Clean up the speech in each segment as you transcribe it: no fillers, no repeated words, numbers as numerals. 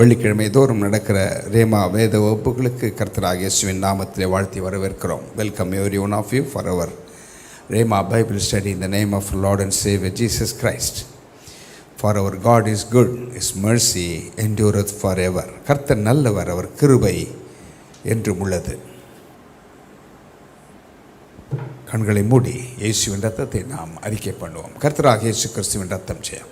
வெள்ளிக்கிழமை தோறும் நடக்கிற ரேமா வேத வகுப்புகளுக்கு கர்த்தராகிய இயேசுவின் நாமத்திலே வாழ்த்தி வரவேற்கிறோம். Welcome everyone of you for our rhema Bible study in the name of Lord and Saviour Jesus Christ. For our God is good, His mercy endureth forever. கர்த்தர் நல்லவர், அவர் கிருபை என்றும் உள்ளது. கண்களை மூடி இயேசுவின் ரத்தத்தை நாம் அறிக்கை பண்ணுவோம். கர்த்தராகிய இயேசு கிறிஸ்துவின் ரத்தம் ஜெயம்.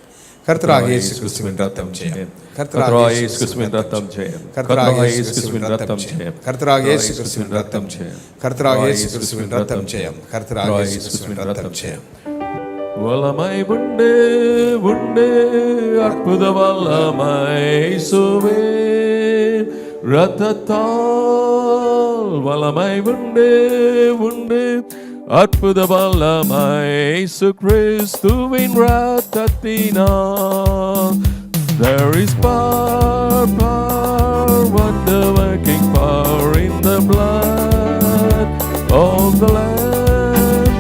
கர்த்தராகிய இயேசு கிறிஸ்துவின் ரத்தம் ஜெயம். கர்த்தராகிய இயேசு கிறிஸ்துவின் ரத்தம் ஜெயம். கர்த்தராகிய இயேசு கிறிஸ்துவின் ரத்தம் ஜெயம். கர்த்தராகிய இயேசு கிறிஸ்துவின் ரத்தம் ஜெயம். கர்த்தராகிய இயேசு கிறிஸ்துவின் ரத்தம் ஜெயம். கர்த்தராகிய இயேசு கிறிஸ்துவின் ரத்தம் ஜெயம். வல்லமை உண்டு உண்டு அற்புத வல்லமை இயேசுவே ரத்தத்தால் வல்லமை உண்டு உண்டு அற்புத வல்லமை இயேசு கிறிஸ்துவின் ரத்தத்தினால். There is power, power, wonder working power in the blood of the Lamb.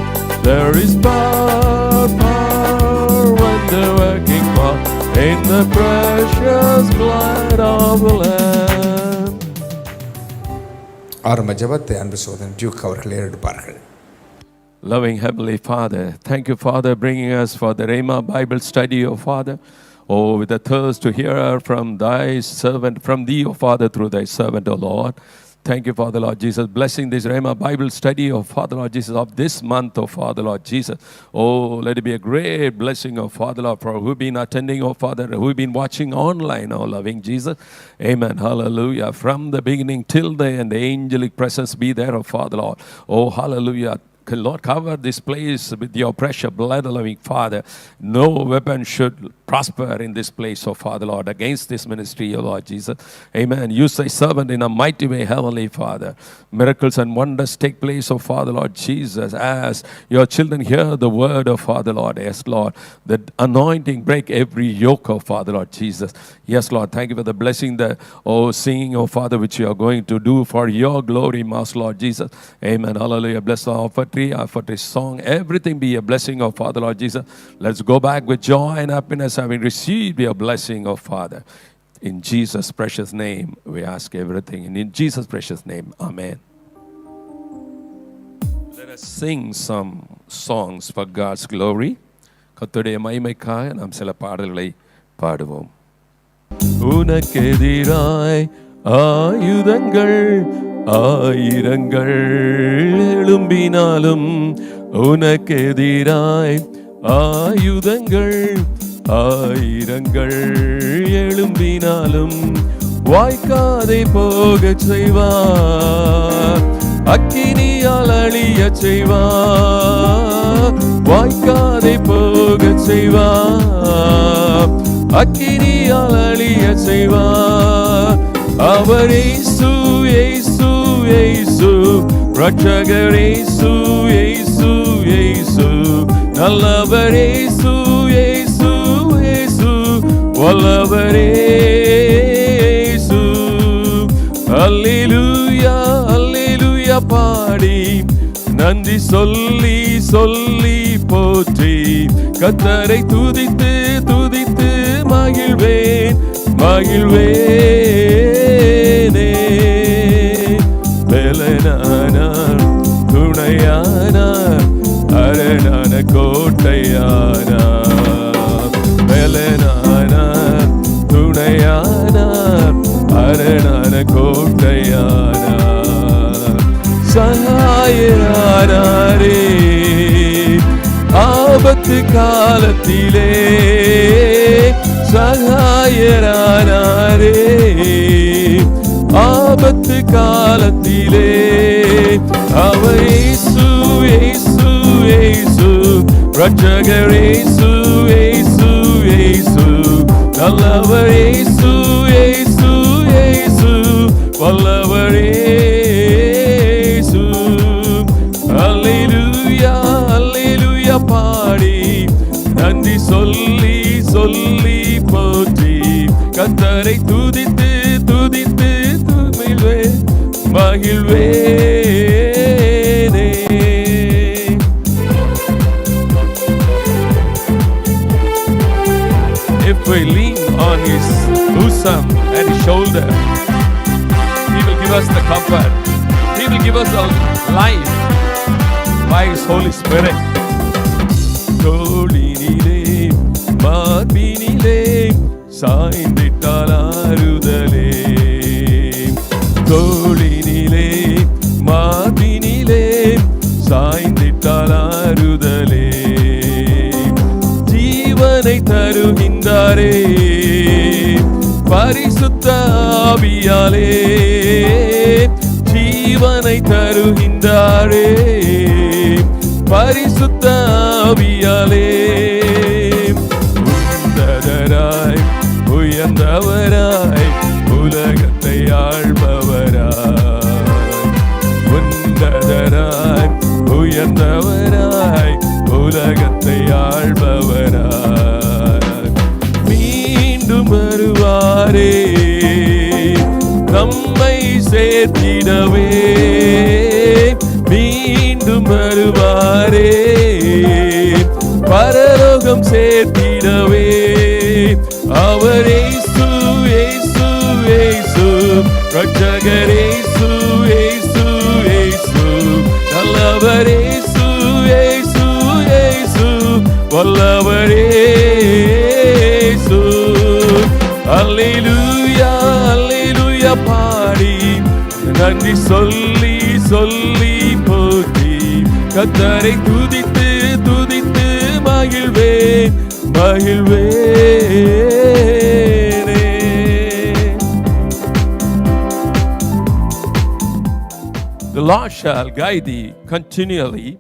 There is power, power, wonder working power in the precious blood of the Lamb. ஆரம்ப ஜெபத்தை அன்பு சகோதரன் டியூக் அவர்கள் ஏறெடுப்பார்கள். Loving Heavenly Father, thank you, Father, bringing us for the Rhema Bible study, O Father. Oh, with a thirst to hear from thy servant, from thee, O Father, through thy servant, O Lord. Thank you, Father, Lord Jesus, blessing this Rhema Bible study, oh Father, Lord Jesus, of this month, oh Father, Lord Jesus. Oh, let it be a great blessing, oh Father, Lord, for who've been attending, oh Father, who've been watching online, oh loving Jesus. Amen, hallelujah. From the beginning till the end, the angelic presence be there, oh Father, Lord. Oh, hallelujah. Lord, cover this place with your precious blood, loving Father. No weapon should prosper in this place, oh Father, Lord, against this ministry, oh Lord Jesus. Amen. Use thy servant in a mighty way, Heavenly Father. Miracles and wonders take place, oh Father, Lord Jesus, as your children hear the word of Father, Lord. Yes, Lord. The anointing break every yoke, oh Father, Lord Jesus. Yes, Lord. Thank you for the blessing, the singing, oh Father, which you are going to do for your glory, Master, Lord Jesus. Amen. Hallelujah. Bless the offertory song. Everything be a blessing, oh Father, Lord Jesus. Let's go back with joy and happiness, having received your blessing, oh Father. In Jesus' precious name, we ask everything. And in Jesus' precious name, amen. Let us sing some songs for God's glory. கர்த்தருடைய மகிமைக்காக நாம் சில பாடல்களை பாடுவோம். உனக்கெதிராய் ஆயுதங்கள் ஆயிரங்கள் எழும்பினாலும், உனக்கெதிராய் ஆயுதங்கள் ஆயிரங்கள் எழும்பினாலும் வாய்க்காதை போகச் செய்வார், அக்கினியால் அழியச் செய்வார். வாய்க்காதை போகச் செய்வார், அக்கினியால் அழியச் செய்வார். அவர் இயேசு இயேசு இயேசு ரட்சகர் இயேசு இயேசு இயேசு நல்லவர் இயேசு இயேசு இயேசு வல்லவர் இயேசு. அல்லேலூயா அல்லேலூயா பாடி நன்றி சொல்லி சொல்லி போற்றி கர்த்தரை துதித்து துதித்து மகிழ்வேன் மகிழ்வேனே. பலனானார் துணையானார் அரணான கோட்டையானார். பலனானார் துணையானார் அரணான கோட்டையானார். சகாயரானாரே ஆபத்து காலத்திலே, சகாயரானாரே ஆபத்து காலத்திலே. அவர் இயேசு இயேசு இயேசு ரட்சகர் இயேசு இயேசு இயேசு நல்லவர் இயேசு இயேசு இயேசு வல்லவர் இயேசு. அல்லேலூயா அல்லேலூயா பாடி நன்றி சொல்லி சொல்லி போற்றி கர்த்தரை துதித்து துதித்து மகிழ்வேன் மகிழ்வேனே. If we lean on His bosom and His shoulder, He will give us the comfort. He will give us a life by His Holy Spirit. தோளினிலே மார்பினிலே சாய்ந்திட்டால் ஆறுதலே, தோளினிலே மார்பினிலே சாய்ந்திட்டால் ஆறுதலே, ஜீவனை தருகின்றாரே பரிசுத்த ஆவியாலே, ஜீவனை தருகின்றாரே பரிசுத்த ஆவியாலே. உன்னதராய் உயர்ந்தவராய் உலகத்தை ஆள்பவராய், உன்னதராய் உயர்ந்தவராய் உலகத்தை ஆள்பவராய், மீண்டும் வருவாரே நம்மை சேர்த்திடவே, மீண்டும் வருவாரே பரலோகம் சேர்த்திடவே. அவர் இயேசு இயேசு இயேசு ரட்சகர் இயேசு இயேசு இயேசு நல்லவர் இயேசு இயேசு இயேசு வல்லவர் இயேசு. அல்லேலூயா அல்லேலூயா பாடி நன்றி சொல்லி சொல்லி போற்றி கர்த்தரை துதித்து துதித்து மகிழ்வேன் மகிழ்வேனே. The Lord shall guide thee continually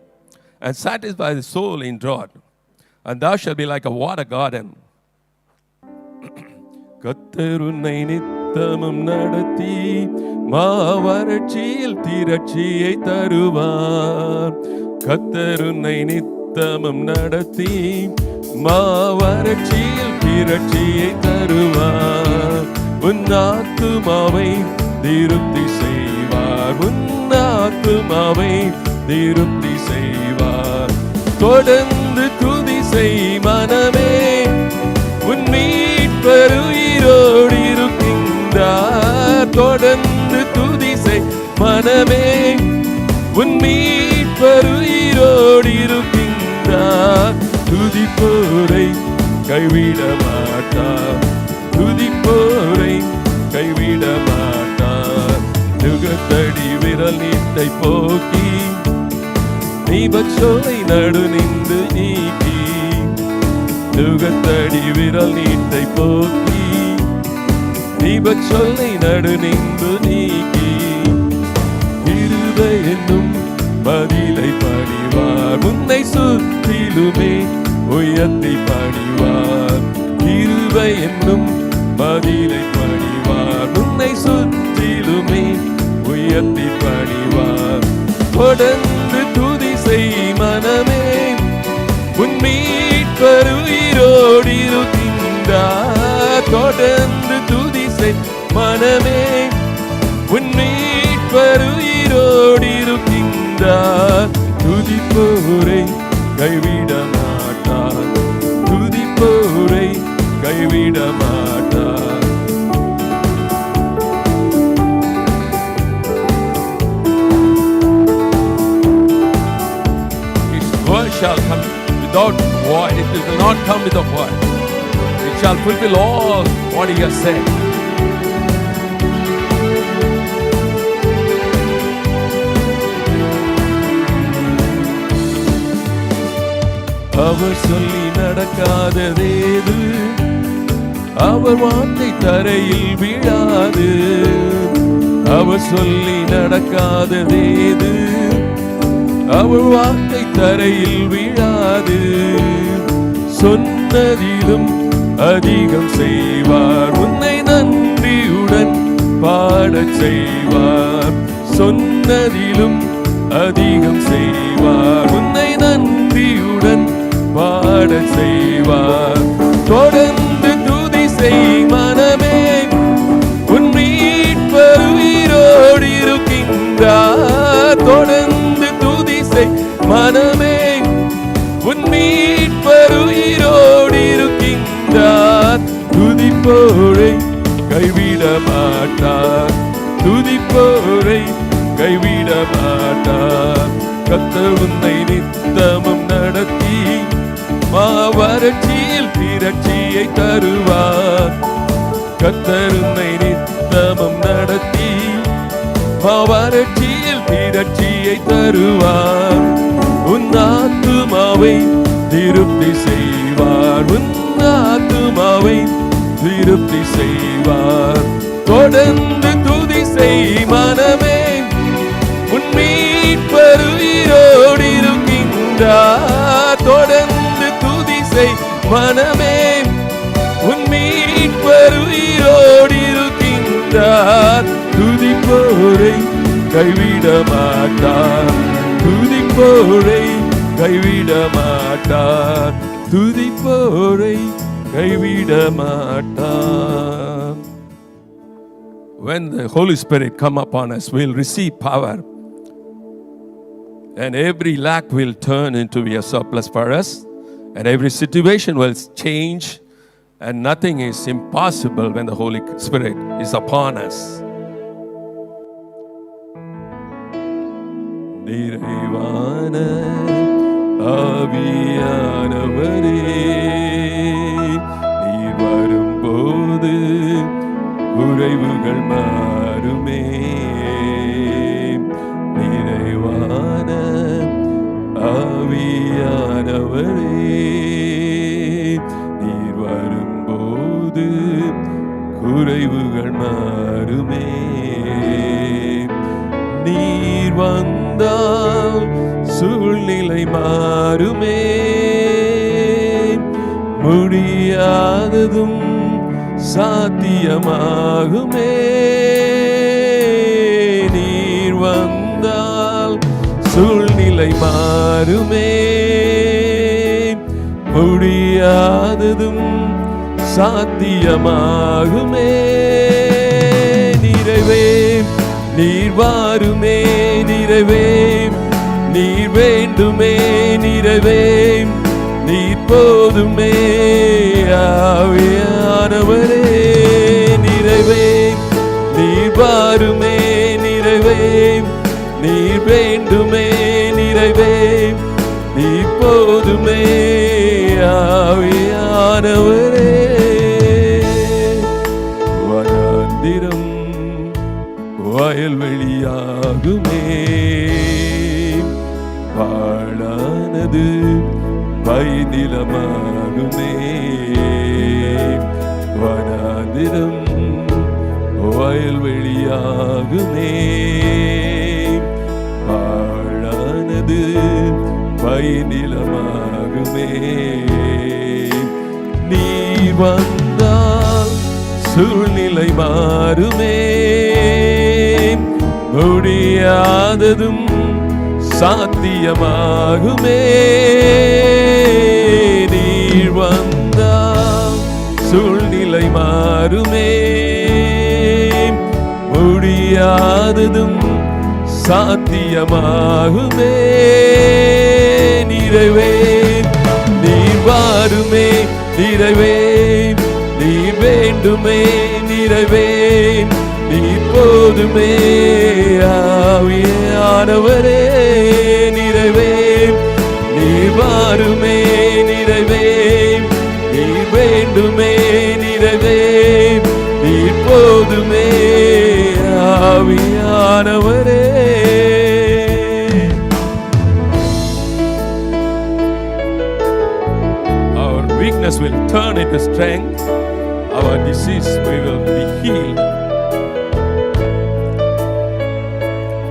and satisfy the soul in drought, and thou shalt be like a water garden. கர்த்தர் உன்னை நித்தமும் நடத்தி மாவறட்சியில் திரட்சியை தருவார். கர்த்தர் உன்னை நித்தமும் நடத்தி மாவறட்சியில் திரட்சியை தருவார். உன் ஆத்துமாவை திருப்தி செய்வார், உன் ஆத்துமாவை திருப்தி செய்வார். தொடர்ந்து துதி செய் மனமே, உன் மீட்பர் உயிரோடு இருக்கின்றார். தொடர்ந்து துதி செய் மனமே, உன் மீட்பர் உயிரோடு இருக்கின்றார். துதிப்போரை கைவிட மாட்டார், துதிப்போரை கைவிட மாட்டார். நுகத்தடி விரல் நீட்டை போக்கி நீபச்சோலை நடு நின்று நீக்கி, நுகத்தடி விரல் நீட்டை போக்கி நீபச்சோலை நடு நின்று நீக்கி, கிருபை என்னும் பதிலை பணிவார். உன்னை சுற்றிலுமே உயர்த்தி பணிவார். கிருபை என்னும் பதிலை பணிவார். உன்னை சுற்றிலுமே உயர்த்தி பணிவார். தொடர்ந்து துதி செய் மனமே, உன் மீட்பர் உயிரோடு இருக்கின்றார். தொடர்ந்து துதி செய் மனமே, உன் மீட்பர் உயிரோடு இருக்கின்றார். துதிப்போரை கைவிட மாட்டார், துதிப்போரை கைவிட மாட்டார். His word shall come without void. It will not come with a void. It shall fulfill all what He has said. அவர் சொல்லி நடக்காததேது, அவர் வார்த்தை தரையில் விழாது. அவர் சொல்லி நடக்காததேது, அவர் வார்த்தை தரையில் விழாது. சொன்னதிலும் அதிகம் செய்வார், உன்னை நன்றியுடன் பாடச் செய்வார். சொன்னதிலும் அதிகம் செய்வார், உன்னை நன்றியுடன் பாடச் செய்வார். தொடர்ந்து துதி செய் மனமே, உன் மீட்பர் உயிரோடு இருக்கின்றார். தொடர்ந்து துதி செய் மனமே, உன் மீட்பர் உயிரோடு இருக்கின்றார். துதிப்போரை கைவிட மாட்டார், துதிப்போரை கைவிட மாட்டார். கர்த்தர் உன்னை நித்தமும் நடத்தி மாவறட்சியில் திரட்சியை தருவார். கர்த்தர் உன்னை நித்தமும் நடத்தி மாவறட்சியில் திரட்சியை தருவார். உன் ஆத்துமாவை திருப்தி செய்வார், உன் ஆத்துமாவை திருப்தி செய்வார். தொடர்ந்து துதி செய் மனமே, உன் மீட்பர் உயிரோடு இருக்கின்றார். தொடர்ந்து துதி செய் மனமே, உன் மீட்பர் உயிரோடு இருக்கின்றார். துதிப்போரை கைவிட மாட்டார், துதிப்போரை கைவிட மாட்டார், துதிப்போரை கைவிட மாட்டார். When the Holy Spirit come upon us, we'll receive power, and every lack will turn into a surplus for us, and every situation will change, and nothing is impossible when the Holy Spirit is upon us. நிறைவான ஆவியானவரே, நீர் வரும்போது குறைவுகள் மாறுமே. நிறைவான ஆவியானவரே, நீர் வரும்போது குறைவுகள் மாறுமே. நீர் வந்தால் சூழ்நிலை மாறுமே, முடியாததும் சாத்தியமாகுமே. நீர் வந்தால் சூழ்நிலை மாறுமே, முடியாததும் சாத்தியமாகுமே. நிறைவே நீர் வாருமே, நிறைவே நீர் வேண்டுமே, நிறைவே நீர் போதுமே. ஆவியானவரே, நிறைவே நீர் வாருமே, நிறைவே நீர் வேண்டுமே, நிறைவே நீர் போதுமே. ஆவியானவரே, வனாந்திரம் வயல்வெளியாகுமே, பாழானது வைநிலமாகுமே. வனாந்திரம் வயல்வெளியாகுமே, பாழானது வைநிலமாகுமே. நீர் வந்தால் சூழ்நிலை மாறுமே, முடியாததும் சாத்தியமாகுமே. நீர் வந்தால் சூழ்நிலை மாறுமே, முடியாததும் சாத்தியமாகுமே. நிறைவே நீர் வாருமே, நிறைவே நீர் வேண்டுமே, நிறைவே நீர் போதுமே. ஆவியானவரே, நிறைவே நீர் வாருமே, நிறைவே நீர் வேண்டுமே, நிறைவே நீர் போதுமே. ஆவியானவரே, our weakness will turn into strength, our disease we will be healed,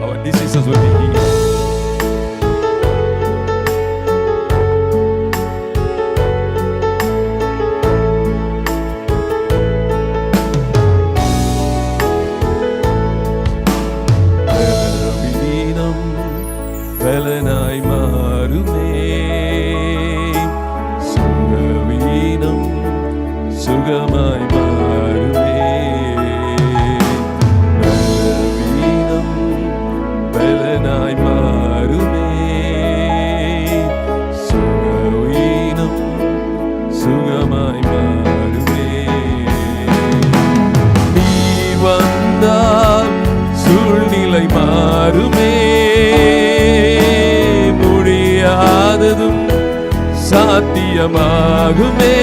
our diseases will be healed. பலனாய் மாறுமே, சுகவீனம் சுகமாய் மாறுமே. பலவீனம் பலனாய் மாறுமே, சுகவீனம் சுகமாய் மாறுமே. சாத்தியமாகுமே.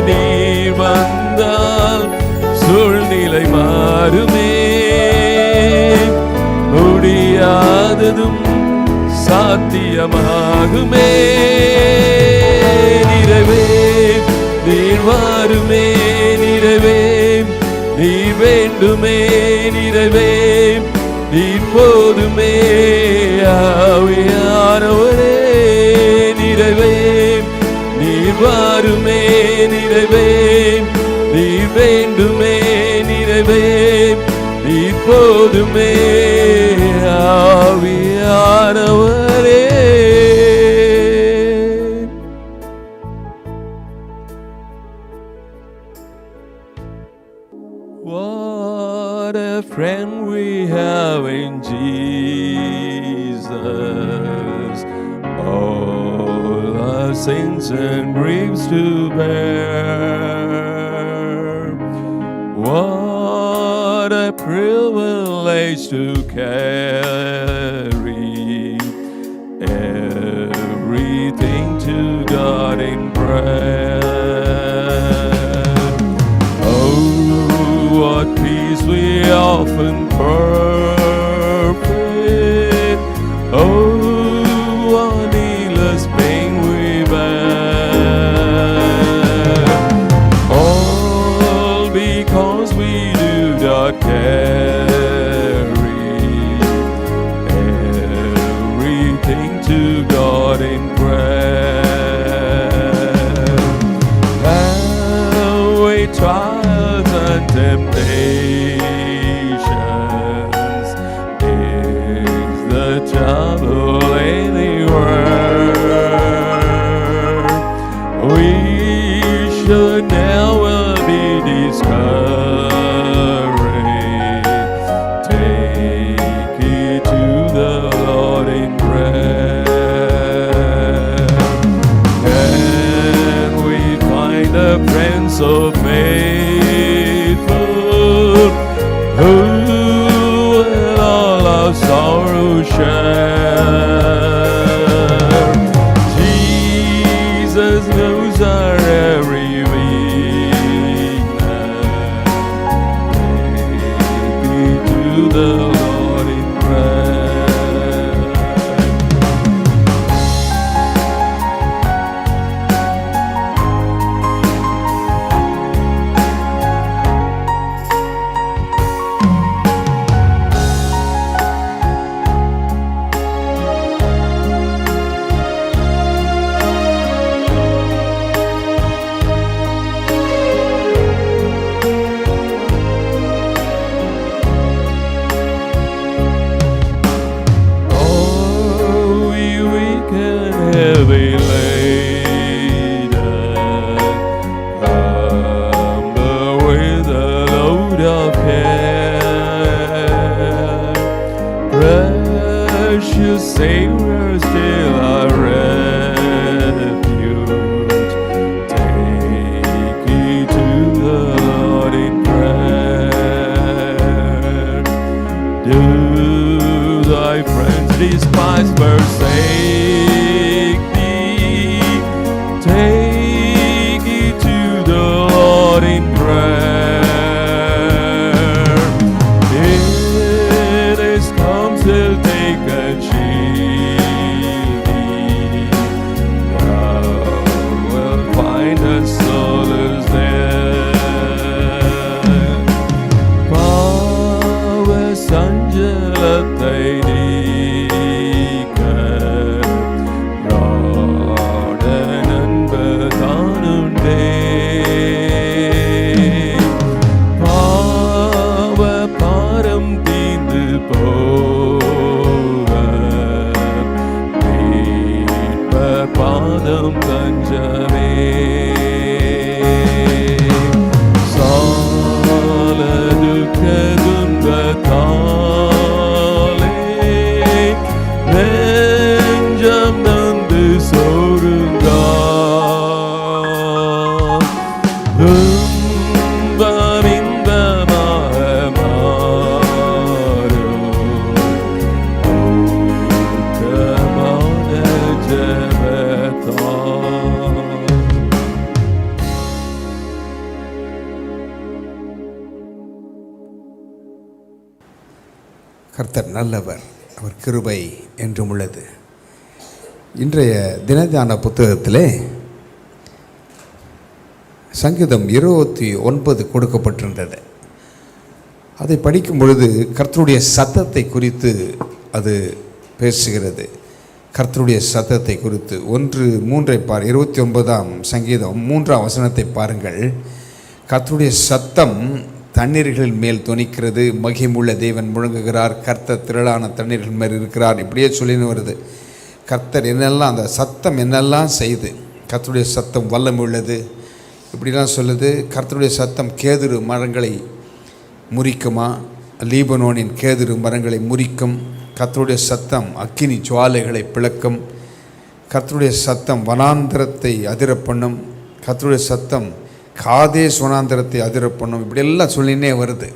நீர் வந்தால் சூழ்நிலை மாறுமே. முடியாததும் சாத்தியமாகுமே. நிறைவே நீர் வாருமே. நிறைவே நீர் வேண்டுமே. நிறைவே நீர் போதுமே. ஆவியானவரே நிறைவே நீர் வாருமே. நிறைவே நீர் வேண்டுமே. நிறைவே நீர் போதுமே. ஆவியானவரே. What a friend we have in Jesus, all our sins and griefs to bear. What a privilege to carry everything to God in prayer. What peace we often forfeit. Oh, what needless pain we bear. All because we do not carry everything to God in prayer. And we trials and temptations is the trouble anywhere. We should never be discouraged. Take it to the Lord in prayer. Can we find a friend so faithful, who will all our sorrow share? Jesus knows our every weakness. Take it to the Lord in prayer. Oh, we weak and heavy laden, humble with a load of care. Precious Savior, still our refuge. Take it to the Lord in prayer. Do thy friends despise, forsake thee? Take it to the Lord in prayer. It is come, still take a cheer. கர்த்தர் நல்லவர், அவர் கிருபை என்றும் உள்ளது. இன்றைய தினத்தியான புத்தகத்திலே சங்கீதம் 29 கொடுக்கப்பட்டிருந்தது. அதை படிக்கும் பொழுது கர்த்தருடைய சத்தத்தை குறித்து அது பேசுகிறது. கர்த்தருடைய சத்தத்தை குறித்து 1:3 பார் 29ஆம் சங்கீதம் 3ஆம் வசனத்தை பாருங்கள். கர்த்தருடைய சத்தம் தண்ணீர்களின் மேல் தொனிக்கிறது, மகிமுள்ள தேவன் முழங்குகிறார், கர்த்தர் திரளான தண்ணீர்கள் மேல் இருக்கிறார். இப்படியே சொல்லின்னு வருது. கர்த்தர் என்னெல்லாம், அந்த சத்தம் என்னெல்லாம் செய்து, கர்த்தருடைய சத்தம் வல்லமை உள்ளது இப்படிலாம் சொல்லுது. கர்த்தருடைய சத்தம் கேதுரு மரங்களை முறிக்குமா, லீபனோனின் கேதுரு மரங்களை முறிக்கும். கர்த்தருடைய சத்தம் அக்கினி ஜுவாலைகளை பிளக்கும். கர்த்தருடைய சத்தம் வனாந்தரத்தை அதிர பண்ணும். கர்த்தருடைய சத்தம் காதேஸ் வனாந்தரத்தை அதிர பண்ணும். இப்படியெல்லாம் சொல்லினே வருது.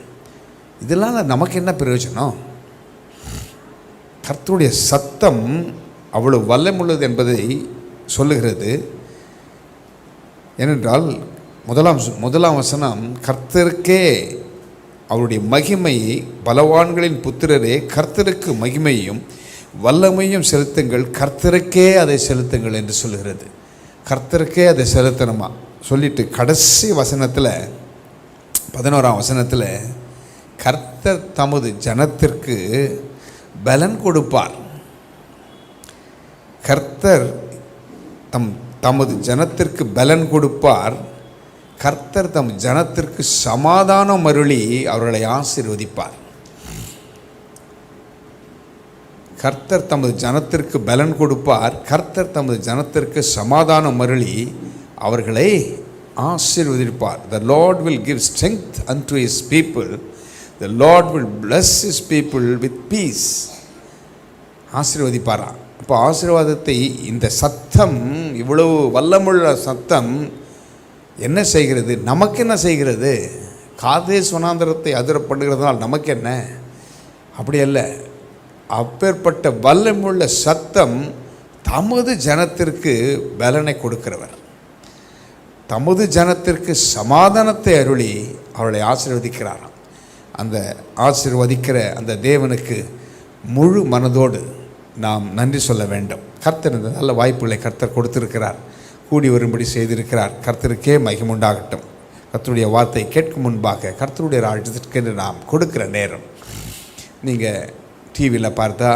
இதெல்லாம் நமக்கு என்ன பிரயோஜனம்? கர்த்தருடைய சத்தம் அவ்வளவு வல்லமுள்ளது என்பதை சொல்லுகிறது. ஏனென்றால் முதலாம் வசனம், கர்த்தருக்கே அவருடைய மகிமையை, பலவான்களின் புத்திரரே கர்த்தருக்கு மகிமையும் வல்லமையும் செலுத்துங்கள், கர்த்தருக்கே அதை செலுத்துங்கள் என்று சொல்லுகிறது. கர்த்தருக்கே அதை செலுத்தணுமா சொல்லிட்டு கடைசி வசனத்தில் 11ஆம் வசனத்தில் கர்த்தர் தமது ஜனத்திற்கு பலன் கொடுப்பார். கர்த்தர் தமது ஜனத்திற்கு பலன் கொடுப்பார். கர்த்தர் தம் ஜனத்திற்கு சமாதானம் அருளி அவர்களை ஆசீர்வதிப்பார். கர்த்தர் தமது ஜனத்திற்கு பலன் கொடுப்பார். கர்த்தர் தமது ஜனத்திற்கு சமாதானம் அருளி அவர்களை ஆசீர்வதிப்பார். The Lord will give strength unto his people. The Lord will bless his people with peace. ஆசீர்வதிப்பாரா? அப்போ ஆசீர்வாதத்தை இந்த சத்தம், இவ்வளவு வல்லமுள்ள சத்தம் என்ன செய்கிறது? நமக்கு என்ன செய்கிறது? காதேஸ் வனாந்தரத்தை அதிர பண்ணுகிறதுனால் நமக்கு என்ன? அப்படி அல்ல. அப்பேற்பட்ட வல்லமுள்ள சத்தம் தமது ஜனத்திற்கு பலனை கொடுக்கிறவர், தமது ஜனத்திற்கு சமாதானத்தை அருளி அவர்களை ஆசீர்வதிக்கிறாராம். அந்த ஆசீர்வதிக்கிற அந்த தேவனுக்கு முழு மனதோடு நாம் நன்றி சொல்ல வேண்டும். கர்த்தர் இந்த நல்ல வாய்ப்புகளை கர்த்தர் கொடுத்திருக்கிறார், கூடி வரும்படி செய்திருக்கிறார். கர்த்தருக்கே மகிமுண்டாகட்டும். கர்த்தருடைய வார்த்தை கேட்கும் முன்பாக கர்த்தருடைய ராஜ்யத்திற்கு நாம் கொடுக்கிற நேரம், நீங்கள் டிவியில் பார்த்தா,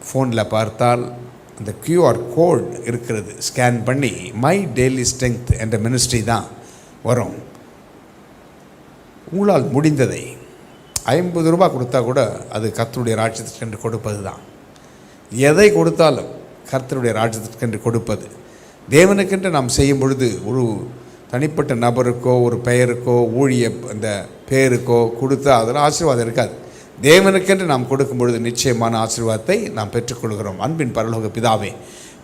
ஃபோனில் பார்த்தால் அந்த QR கோட் இருக்கிறது, ஸ்கேன் பண்ணி மை டெய்லி ஸ்ட்ரெங்த் என்ற மினிஸ்ட்ரி தான் வரும். உங்களால் முடிந்ததை 50 ரூபாய் கொடுத்தா கூட அது கர்த்தருடைய ராஜ்யத்திற்கென்று கொடுப்பது தான். எதை கொடுத்தாலும் கர்த்தருடைய ராஜ்யத்திற்கென்று கொடுப்பது. தேவனுக்கென்று நாம் செய்யும் பொழுது ஒரு தனிப்பட்ட நபருக்கோ ஒரு பெயருக்கோ ஊழிய அந்த பெயருக்கோ கொடுத்தா அதில் ஆசீர்வாதம் இருக்காது. தேவனுக்கென்று நாம் கொடுக்கும் பொழுது நிச்சயமான ஆசீர்வாதத்தை நாம் பெற்றுக்கொள்கிறோம். அன்பின் பரலோக பிதாவே,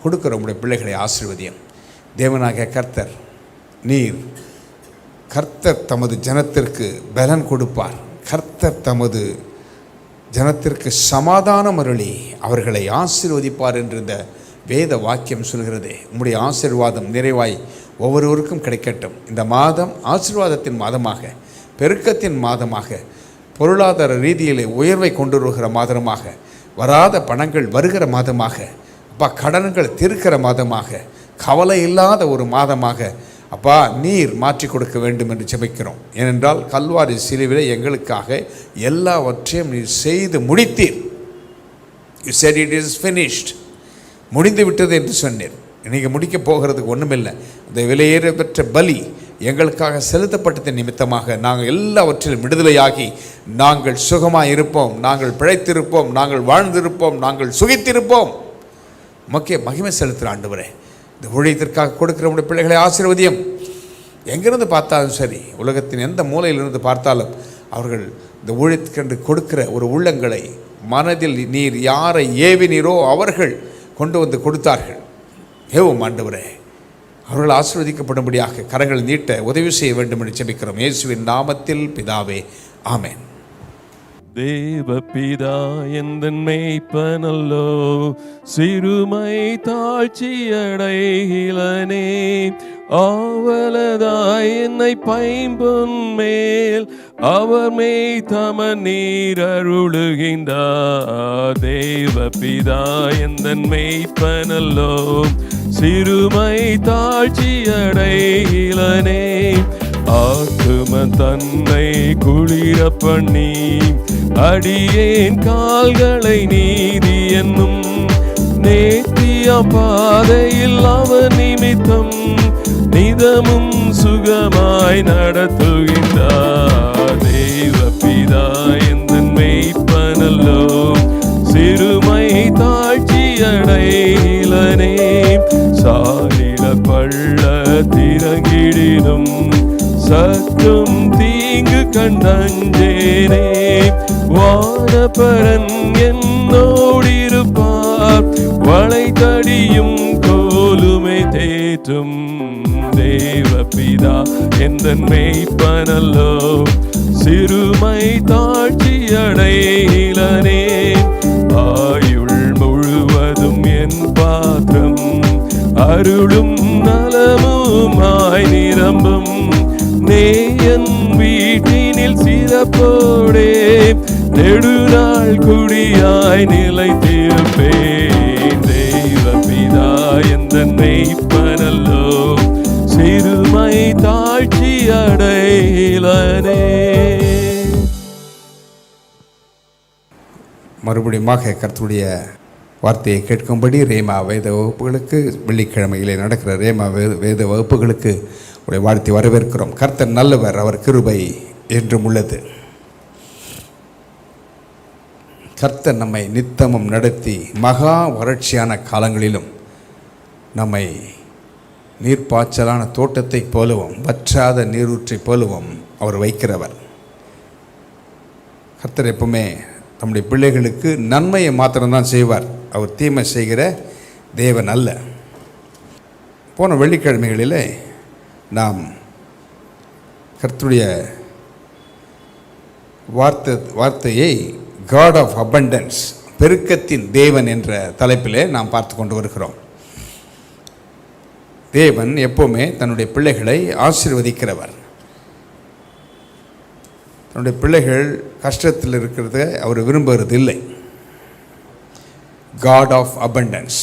கொடுக்கிற உடைய பிள்ளைகளை ஆசீர்வதியும். தேவனாகிய கர்த்தர் நீர், கர்த்தர் தமது ஜனத்திற்கு பலன் கொடுப்பார், கர்த்தர் தமது ஜனத்திற்கு சமாதானம் அருளி அவர்களை ஆசீர்வதிப்பார் என்று இந்த வேத வாக்கியம் சொல்கிறதே. உம்முடைய ஆசீர்வாதம் நிறைவாய் ஒவ்வொருவருக்கும் கிடைக்கட்டும். இந்த மாதம் ஆசீர்வாதத்தின் மாதமாக, பெருக்கத்தின் மாதமாக, பொருளாதார ரீதியிலே உயர்வை கொண்டு வருகிற மாதமாக, வராத பணங்கள் வருகிற மாதமாக, அப்பா கடன்கள் தீர்க்கிற மாதமாக, கவலை இல்லாத ஒரு மாதமாக அப்பா நீர் மாற்றி கொடுக்க வேண்டும் என்று ஜெபிக்கிறோம். ஏனென்றால் கல்வாரி சிலுவிலே எங்களுக்காக எல்லாவற்றையும் நீர் செய்து முடித்தீர். You said it is finished. முடிந்து விட்டது என்று சொன்னீர். இன்றைக்கி முடிக்கப் போகிறதுக்கு ஒன்றுமில்லை. அந்த விலையேற பெற்ற பலி எங்களுக்காக செலுத்தப்பட்டது நிமித்தமாக நாங்கள் எல்லாவற்றிலும் விடுதலையாகி நாங்கள் சுகமாக இருப்போம், நாங்கள் பிழைத்திருப்போம், நாங்கள் வாழ்ந்திருப்போம், நாங்கள் சுகித்திருப்போம். முக்கிய மகிமை செலுத்துகிற ஆண்டவரே, இந்த ஊழியத்திற்காக கொடுக்கிற உடைய பிள்ளைகளை ஆசீர்வதியும். எங்கிருந்து பார்த்தாலும் சரி, உலகத்தின் எந்த மூலையிலிருந்து பார்த்தாலும் அவர்கள் இந்த ஊழியத்துக்கென்று கொடுக்கிற ஒரு உள்ளங்களை மனதில் நீர் யாரை ஏவினீரோ அவர்கள் கொண்டு வந்து கொடுத்தார்கள். ஏவும் ஆண்டவரே, அவர்கள் ஆசீர்வதிக்கப்படும்படியாக கரங்கள் நீட்ட உதவி செய்ய வேண்டும் என்று ஜெபிக்கிறோம். இயேசுவின் நாமத்தில் பிதாவே, ஆமென். தேவ பிதா எந்தன் மேய்ப்பனல்லோ, சிறுமை தாழ்ச்சி அடைகிலனே, ஆவலதாய் என்னை பைம்பொன் மேல் அவர் மேய் தம நீர் அருளுகின்றார். தேவ பிதா எந்தன் மெய்ப்பனல்லோ, சிறுமை தாழ்ச்சி அடையிலனே. ஆத்தும தன்னை குளிர பண்ணி அடியேன் கால்களை நீதி என்னும் நேத்திய பாதையில் அவர் நிமித்தம் நிதமும் சுகமாய் நடத்துகின்றார். தேவ பிதா எந்தன் மெய்ப்பனல்லோ, சிறுமை தாழ்ச்சி அடையிலனே. சாலிட பள்ள திறங்கிடினும் சற்றும் தீங்கு கண்டஞ்சேனே. வானபரன் என்னோடிருப்பார், வளைதடியும் கோலுமை தேற்றும். தேவ பிதா எந்தன் மெய்ப்பனல்லோ, சிறுமை தாழ்ச்சி அடையிலனே. ஆயுள் முழுவதும் என் பாத்திரம் அருளும் நலமுமாய் நிரம்பும். நேயன் வீட்டினில் சிறப்போடே நெடுநாள் குடியாய் நிலைத்திருப்பேன். தெய்வ பிதா எந்தன் மெய்ப்பனல்லோ, சிறுமை தாழ்ச்சி அடையிலனே. மறுபடியுமாக கர்த்தருடைய வார்த்தையை கேட்கும்படி ரேமா வேத வகுப்புகளுக்கு, வெள்ளிக்கிழமையிலே நடக்கிற ரேமா வேத வகுப்புகளுக்கு உடைய வாழ்த்தி வரவேற்கிறோம். கர்த்தர் நல்லவர், அவர் கிருபை என்றும் உள்ளது. கர்த்தர் நம்மை நித்தமும் நடத்தி மகா வறட்சியான காலங்களிலும் நம்மை நீர்ப்பாய்ச்சலான தோட்டத்தைப் போலவும் வற்றாத நீரூற்றைப் போலவும் அவர் வைக்கிறவர். கர்த்தர் எப்பவுமே நம்முடைய பிள்ளைகளுக்கு நன்மையை மாத்திரம்தான் செய்வார். அவர் தீமை செய்கிற தேவன் அல்ல. போன வெள்ளிக்கிழமைகளிலே நாம் கர்த்தருடைய வார்த்தையை காட் ஆஃப் அபண்டன்ஸ், பெருக்கத்தின் தேவன் என்ற தலைப்பிலே நாம் பார்த்து கொண்டு வருகிறோம். தேவன் எப்போவுமே தன்னுடைய பிள்ளைகளை ஆசீர்வதிக்கிறவர். தன்னுடைய பிள்ளைகள் கஷ்டத்தில் இருக்கிறத அவர் விரும்புகிறது இல்லை. God of abundance.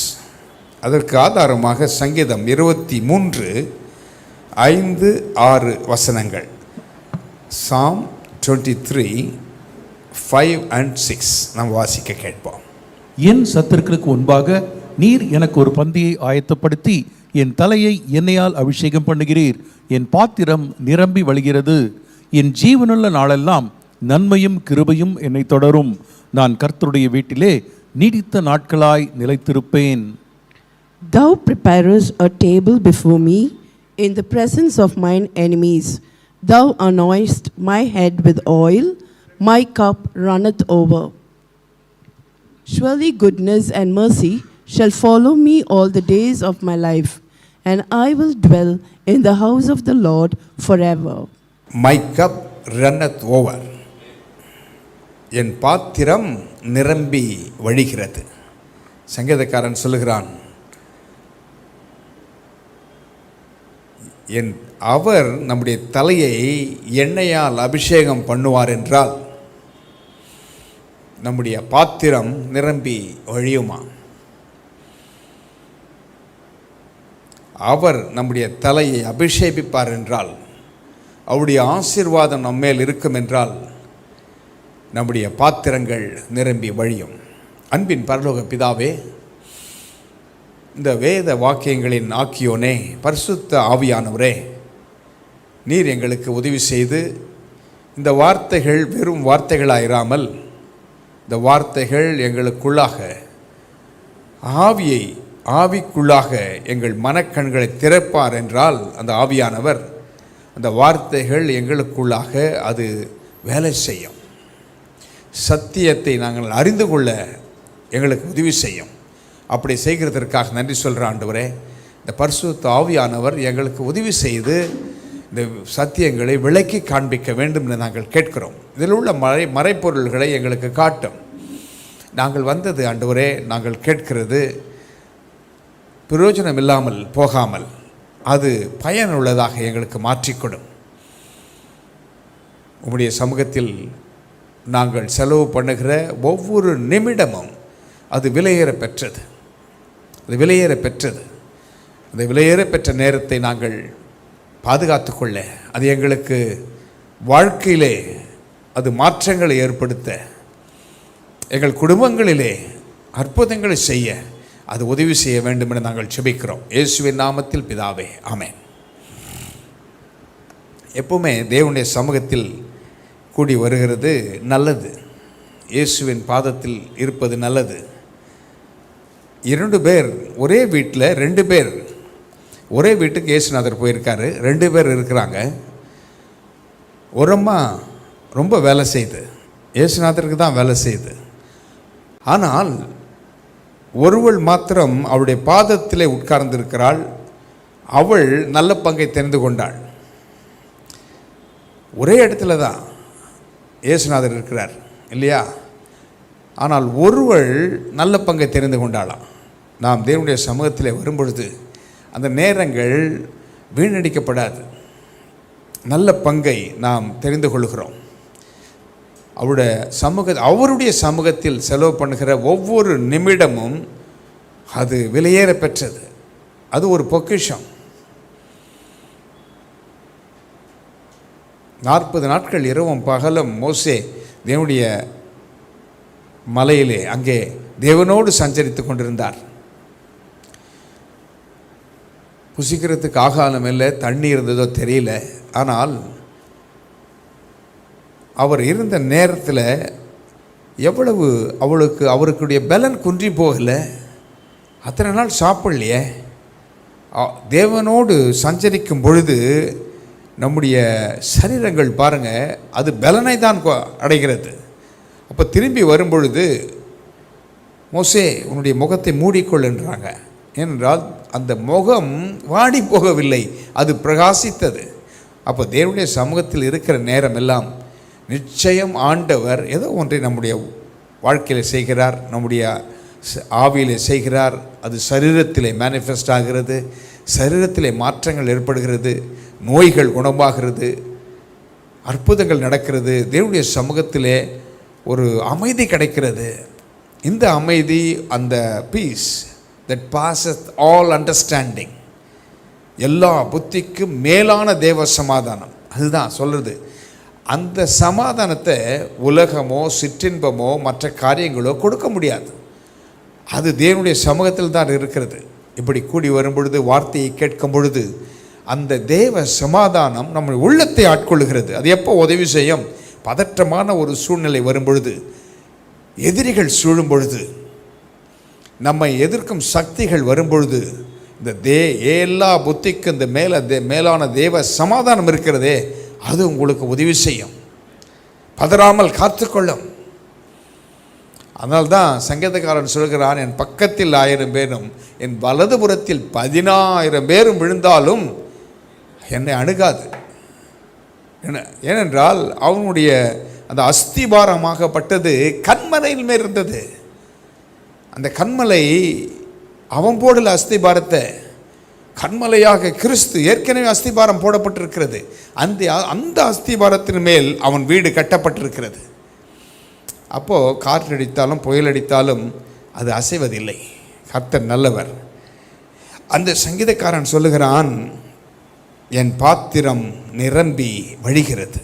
அதற்கு ஆதாரமாக சங்கீதம் 23:5-6 வசனங்கள். Psalm 23:5-6 நாம் வாசிக்க கேட்போம். என் சத்துருக்களுக்கு முன்பாக நீர் எனக்கு ஒரு பந்தியை ஆயத்தப்படுத்தி என் தலையை எண்ணெயால் அபிஷேகம் பண்ணுகிறீர். என் பாத்திரம் நிரம்பி வழிகிறது. என் ஜீவனுள்ள நாளெல்லாம் நன்மையும் கிருபையும் என்னை தொடரும். நான் கர்த்தருடைய வீட்டிலே நீடித்த நாட்களாய் நிலைத்திருப்பேன். Thou preparest a table before me in the presence of mine enemies. Thou anointest my head with oil, my cup runneth over. Surely goodness and mercy shall follow me all the days of my life, and I will dwell in the house of the Lord forever. My cup runneth over. என் பாத்திரம் நிரம்பி வழிகிறது. சங்கீதக்காரன் சொல்லுகிறான், அவர் நம்முடைய தலையை எண்ணெயால் அபிஷேகம் பண்ணுவார் என்றால் நம்முடைய பாத்திரம் நிரம்பி வழியுமா? அவர் நம்முடைய தலையை அபிஷேகிப்பார் என்றால், அவருடைய ஆசீர்வாதம் நம்மேல் இருக்கும் என்றால் நம்முடைய பாத்திரங்கள் நிரம்பி வழியும். அன்பின் பரலோக பிதாவே, இந்த வேத வாக்கியங்களின் ஆக்கியோனே, பரிசுத்த ஆவியானவரே, நீர் எங்களுக்கு உதவி செய்து இந்த வார்த்தைகள் வெறும் வார்த்தைகளாயிராமல் இந்த வார்த்தைகள் எங்களுக்குள்ளாக ஆவிக்குள்ளாக எங்கள் மனக்கண்களை திறப்பார் என்றால் அந்த ஆவியானவர் அந்த வார்த்தைகள் எங்களுக்குள்ளாக அது வேலை செய்யும். சத்தியத்தை நாங்கள் அறிந்து கொள்ள எங்களுக்கு உதவி செய்யும். அப்படி செய்கிறதற்காக நன்றி சொல்கிற ஆண்டவரே, இந்த பரிசுத்த ஆவியானவர் எங்களுக்கு உதவி செய்து இந்த சத்தியங்களை விளக்கி காண்பிக்க வேண்டும் என்று நாங்கள் கேட்கிறோம். இதில் உள்ள மறைப்பொருள்களை எங்களுக்கு காட்டும். நாங்கள் வந்தது ஆண்டவரே, நாங்கள் கேட்கிறது பிரயோஜனம் இல்லாமல் போகாமல் அது பயனுள்ளதாக எங்களுக்கு மாற்றிக்கொடும். உம்முடைய சமூகத்தில் நாங்கள் செலவு பண்ணுகிற ஒவ்வொரு நிமிடமும் அது விலையேற பெற்றது. அது விலையேற பெற்றது. அந்த விலையேற பெற்ற நேரத்தை நாங்கள் பாதுகாத்து கொள்ள, அது எங்களுக்கு வாழ்க்கையிலே அது மாற்றங்களை ஏற்படுத்த, எங்கள் குடும்பங்களிலே அற்புதங்களை செய்ய அது உதவி செய்ய வேண்டும் என நாங்கள் ஜெபிக்கிறோம். இயேசுவின் நாமத்தில் பிதாவே, ஆமென். எப்பவுமே தேவனுடைய சமூகத்தில் கூடி வருகிறது நல்லது. இயேசுவின் பாதத்தில் இருப்பது நல்லது. 2 பேர் ஒரே வீட்டில், 2 பேர் ஒரே வீட்டுக்கு இயேசுநாதர் போயிருக்காரு. 2 பேர் இருக்கிறாங்க. ஒரு அம்மா ரொம்ப வேலை செய்யுது, இயேசுநாதருக்கு தான் வேலை செய்யுது. ஆனால் ஒருவள் மாத்திரம் அவளுடைய பாதத்திலே உட்கார்ந்திருக்கிறாள். அவள் நல்ல பங்கை தெரிந்து கொண்டாள். ஒரே இடத்துல தான் இயேசுநாதர் இருக்கிறார் இல்லையா? ஆனால் ஒருவள் நல்ல பங்கை தெரிந்து கொண்டாளாம். நாம் தேவனுடைய சமூகத்திலே வரும்பொழுது அந்த நேரங்கள் வீணடிக்கப்படாது. நல்ல பங்கை நாம் தெரிந்து கொள்கிறோம். அவருடைய சமூகத்தில் செலவு பண்ணுகிற ஒவ்வொரு நிமிடமும் அது விலையேற பெற்றது. அது ஒரு பொக்கிஷம். 40 நாட்கள் இரவும் பகலும் மோசே தேவனுடைய மலையிலே அங்கே தேவனோடு சஞ்சரித்து கொண்டிருந்தார். புசிக்கிறதுக்கு ஆகாரம் இல்லை, தண்ணி இருந்ததோ தெரியல. ஆனால் அவர் இருந்த நேரத்தில் எவ்வளவு அவருக்குடைய பலன் குன்றி போகலை. அத்தனை நாள் சாப்பிடலையே. தேவனோடு சஞ்சரிக்கும் பொழுது நம்முடைய சரீரங்கள் பாருங்கள், அது பலனை தான் அடைகிறது. அப்போ திரும்பி வரும்பொழுது மோசே உன்னுடைய முகத்தை மூடிக்கொள் என்றாங்க. ஏனென்றால் அந்த முகம் வாடி போகவில்லை, அது பிரகாசித்தது. அப்போ தேவனுடைய சமூகத்தில் இருக்கிற நேரம் எல்லாம் நிச்சயம் ஆண்டவர் ஏதோ ஒன்றை நம்முடைய வாழ்க்கையில் செய்கிறார், நம்முடைய ஆவியிலே செய்கிறார். அது சரீரத்திலே மேனிஃபெஸ்ட் ஆகிறது, சரீரத்திலே மாற்றங்கள் ஏற்படுகிறது, நோய்கள் குணமாகிறது, அற்புதங்கள் நடக்கிறது. தேவனுடைய சமூகத்திலே ஒரு அமைதி கிடைக்கிறது. இந்த அமைதி, அந்த peace that passeth all understanding, எல்லா புத்திக்கும் மேலான தேவ சமாதானம், அதுதான் சொல்கிறது. அந்த சமாதானத்தை உலகமோ சிற்றின்பமோ மற்ற காரியங்களோ கொடுக்க முடியாது. அது தேவனுடைய சமூகத்தில் தான் இருக்கிறது. இப்படி கூடி வரும் பொழுது, வார்த்தையை கேட்கும் பொழுது அந்த தேவ சமாதானம் நம்ம உள்ளத்தை ஆட்கொள்ளுகிறது. அது எப்போ உதவி செய்யும்? பதற்றமான ஒரு சூழ்நிலை வரும் பொழுது, எதிரிகள் சூழும் பொழுது, நம்மை எதிர்க்கும் சக்திகள் வரும்பொழுது, இந்த எல்லா புத்திக்கும் இந்த மேலான தேவ சமாதானம் இருக்கிறதே, அது உங்களுக்கு உதவி செய்யும். பதறாமல் காத்துக்கொள்ளும். அதனால்தான் சங்கீதக்காரன் சொல்கிறான், என் பக்கத்தில் 1000 பேரும் என் வலதுபுறத்தில் 10000 பேரும் விழுந்தாலும் என்னை அணுகாது. ஏனென்றால் அவனுடைய அந்த அஸ்திபாரமாகப்பட்டது கண்மலையில் மேல் இருந்தது. அந்த கண்மலை அவன் போடல அஸ்திபாரத்தை. கண்மலையாக கிறிஸ்து ஏற்கனவே அஸ்திபாரம் போடப்பட்டிருக்கிறது. அந்த அஸ்திபாரத்தின் மேல் அவன் வீடு கட்டப்பட்டிருக்கிறது. அப்போது காற்றடித்தாலும் புயல் அடித்தாலும் அது அசைவதில்லை. கர்த்தர் நல்லவர். அந்த சங்கீதக்காரன் சொல்லுகிறான், என் பாத்திரம் நிரம்பி வழிகிறது.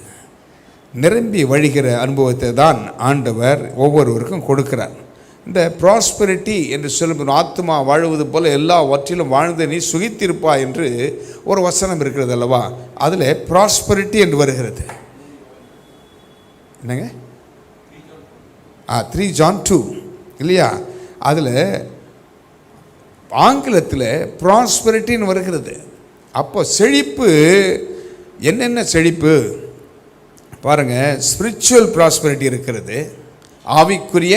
நிரம்பி வழிகிற அனுபவத்தை தான் ஆண்டவர் ஒவ்வொருவருக்கும் கொடுக்கிறார். இந்த ப்ராஸ்பெரிட்டி என்று சொல்லும், ஆத்மா வாழுவது போல எல்லாவற்றிலும் வாழ்ந்து நீ சுகித்திருப்பா என்று ஒரு வசனம் இருக்கிறது அல்லவா? அதில் ப்ராஸ்பெரிட்டி என்று வருகிறது. என்னங்க? 3 John 2 இல்லையா? அதில் ஆங்கிலத்தில் ப்ராஸ்பெரிட்டின்னு வருகிறது. அப்போ செழிப்பு என்னென்ன செழிப்பு பாருங்கள். ஸ்பிரிச்சுவல் ப்ராஸ்பெரிட்டி இருக்கிறது, ஆவிக்குரிய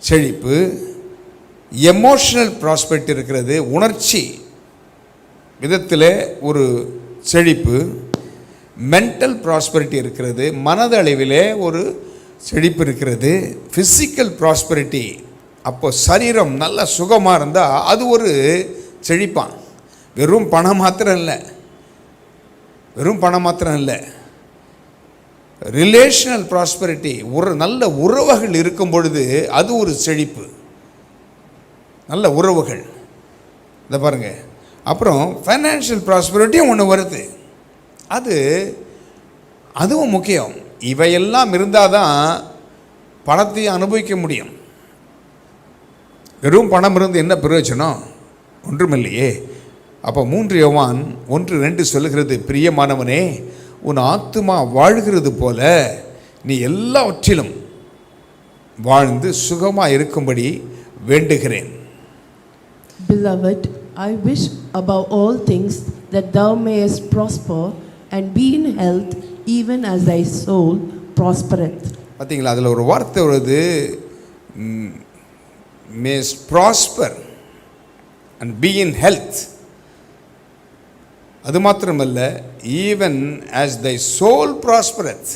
செழிப்பு. எமோஷனல் ப்ராஸ்பெரிட்டி இருக்கிறது, உணர்ச்சி விதத்தில் ஒரு செழிப்பு. மென்டல் ப்ராஸ்பெரிட்டி இருக்கிறது, மனதளவிலே ஒரு செழிப்பு இருக்கிறது. ஃபிசிக்கல் ப்ராஸ்பெரிட்டி, அப்போ சரீரம் நல்ல சுகமாக இருந்தால் அது ஒரு செழிப்பான். வெறும் பணம் மாத்திரம் இல்லை, வெறும் பணம் மாத்திரம் இல்லை, ரிலேஷனல் ப்ராஸ்பரிட்டி, ஒரு நல்ல உறவுகள் இருக்கும் பொழுது அது ஒரு செழிப்பு. நல்ல உறவுகள், இதை பாருங்கள். அப்புறம் ஃபைனான்ஷியல் ப்ராஸ்பரிட்டியும் ஒன்று வருது, அதுவும் முக்கியம். இவையெல்லாம் இருந்தால் தான் பணத்தையும் அனுபவிக்க முடியும். வெறும் பணம் இருந்து என்ன பிரயோஜனம்? ஒன்றுமில்லையே. அப்போ 3 யோவான் 1:2 சொல்லுகிறது, பிரியமானவனே, உன் ஆத்துமா வாழ்கிறது போல நீ எல்லாவற்றிலும் வாழ்ந்து சுகமாக இருக்கும்படி வேண்டுகிறேன். Beloved, I wish above all things that thou mayest prosper and be in health, even as thy soul prospereth. பார்த்தீங்களா, அதில் ஒரு வார்த்தை வருது, mayest prosper and be in health. அது மாத்திரமல்ல, even as thy soul prospereth,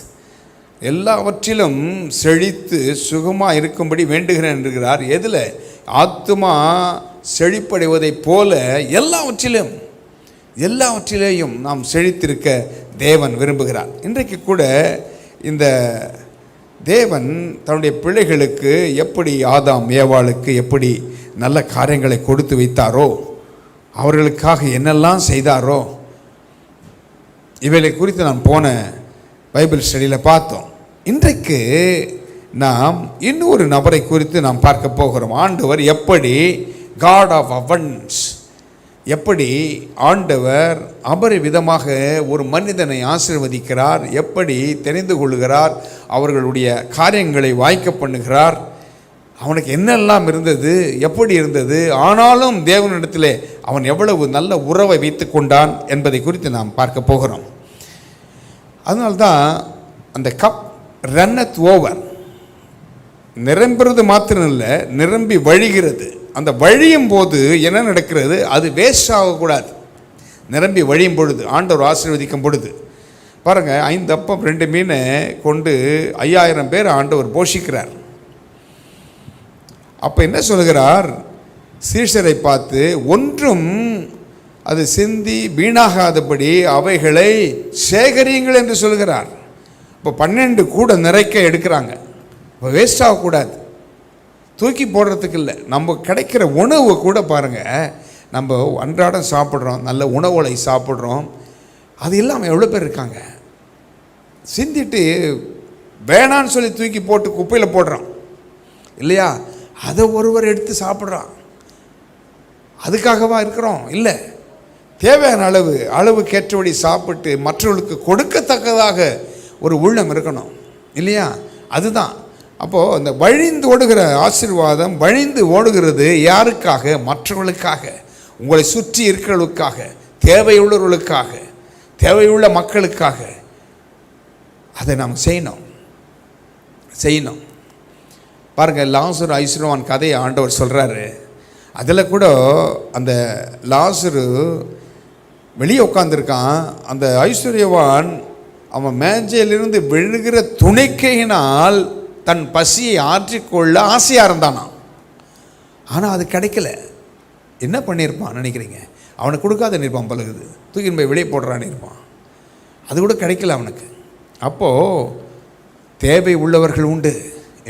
எல்லாவற்றிலும் செழித்து சுகமாக இருக்கும்படி வேண்டுகிறேன் என்கிறார். எதில்? ஆத்துமா செழிப்படைவதைப் போல எல்லாவற்றிலேயும் நாம் செழித்திருக்க தேவன் விரும்புகிறார். இன்றைக்கு கூட இந்த தேவன் தன்னுடைய பிள்ளைகளுக்கு எப்படி ஆதாம் ஏவாளுக்கு எப்படி நல்ல காரியங்களை கொடுத்து வைத்தாரோ, அவர்களுக்காக என்னெல்லாம் செய்தாரோ, இவைகளை குறித்து நாம் போன பைபிள் ஸ்டடியில் பார்த்தோம். இன்றைக்கு நாம் இன்னொரு நபரை குறித்து நாம் பார்க்க போகிறோம். ஆண்டவர் எப்படி காட் ஆஃப் abundance, எப்படி ஆண்டவர் அபரிவிதமாக ஒரு மனிதனை ஆசீர்வதிக்கிறார், எப்படி தெரிந்து கொள்கிறார், அவர்களுடைய காரியங்களை வாய்க்க பண்ணுகிறார். அவனுக்கு என்னெல்லாம் இருந்தது, எப்படி இருந்தது, ஆனாலும் தேவனிடத்திலே அவன் எவ்வளவு நல்ல உறவை வைத்து கொண்டான் என்பதை குறித்து நாம் பார்க்க போகிறோம். அதனால்தான் அந்த கப் ரன்னத் ஓவர், நிரம்புறது மாத்திரம் இல்லை, நிரம்பி வழிகிறது. அந்த வழியும் போது என்ன நடக்கிறது? அது வேஸ்ட் ஆகக்கூடாது. நிரம்பி வழியும் பொழுது, ஆண்டவர் ஆசீர்வதிக்கும் பொழுது பாருங்கள், 5 அப்பம் 2 மீனை கொண்டு 5000 பேர் ஆண்டவர் போஷிக்கிறார். அப்போ என்ன சொல்கிறார்? சீஷரை பார்த்து, ஒன்றும் அது சிந்தி வீணாகாதபடி அவைகளை சேகரியுங்கள் என்று சொல்கிறார். இப்போ 12 கூட நிறைக்க எடுக்கிறாங்க. இப்போ வேஸ்ட் ஆகக்கூடாது, தூக்கி போடுறதுக்கு இல்லை. நம்ம கிடைக்கிற உணவு கூட பாருங்கள், நம்ம அன்றாடம் சாப்பிட்றோம், நல்ல உணவுகளை சாப்பிட்றோம், அது இல்லாமல் எவ்வளோ பேர் இருக்காங்க, சிந்திட்டு வேணான்னு சொல்லி தூக்கி போட்டு குப்பையில் போடுறோம் இல்லையா? அதை ஒருவர் எடுத்து சாப்பிட்றான். அதுக்காகவா இருக்கிறோம்? இல்லை, தேவையான அளவுக்கேற்றபடி சாப்பிட்டு மற்றவர்களுக்கு கொடுக்கத்தக்கதாக ஒரு உள்ளம் இருக்கணும் இல்லையா? அதுதான். அப்போது இந்த வழிந்து ஓடுகிற ஆசீர்வாதம் வழிந்து ஓடுகிறது யாருக்காக? மற்றவர்களுக்காக, உங்களை சுற்றி இருக்கிறவர்களுக்காக, தேவையுள்ளவர்களுக்காக, தேவையுள்ள மக்களுக்காக. அதை நாம் செய்யணும். பாருங்கள், லாசரு ஐஸ்வர்யவான் கதையை ஆண்டவர் சொல்கிறாரு. அதில் கூட அந்த லாசரு வெளியே உட்காந்துருக்கான். அந்த ஐஸ்வர்யவான் அவன் மேஜையிலிருந்து விழுகிற துணிக்கையினால் தன் பசியை ஆற்றிக்கொள்ள ஆசையாக இருந்தானான். ஆனால் அது கிடைக்கல. என்ன பண்ணியிருப்பான் நினைக்கிறீங்க? அவனுக்கு கொடுக்காத நிற்பான், பழகுது தூக்கின்னு போய் வெளியே போடுறான்னு இருப்பான். அது கூட கிடைக்கல அவனுக்கு. அப்போது தேவை உள்ளவர்கள் உண்டு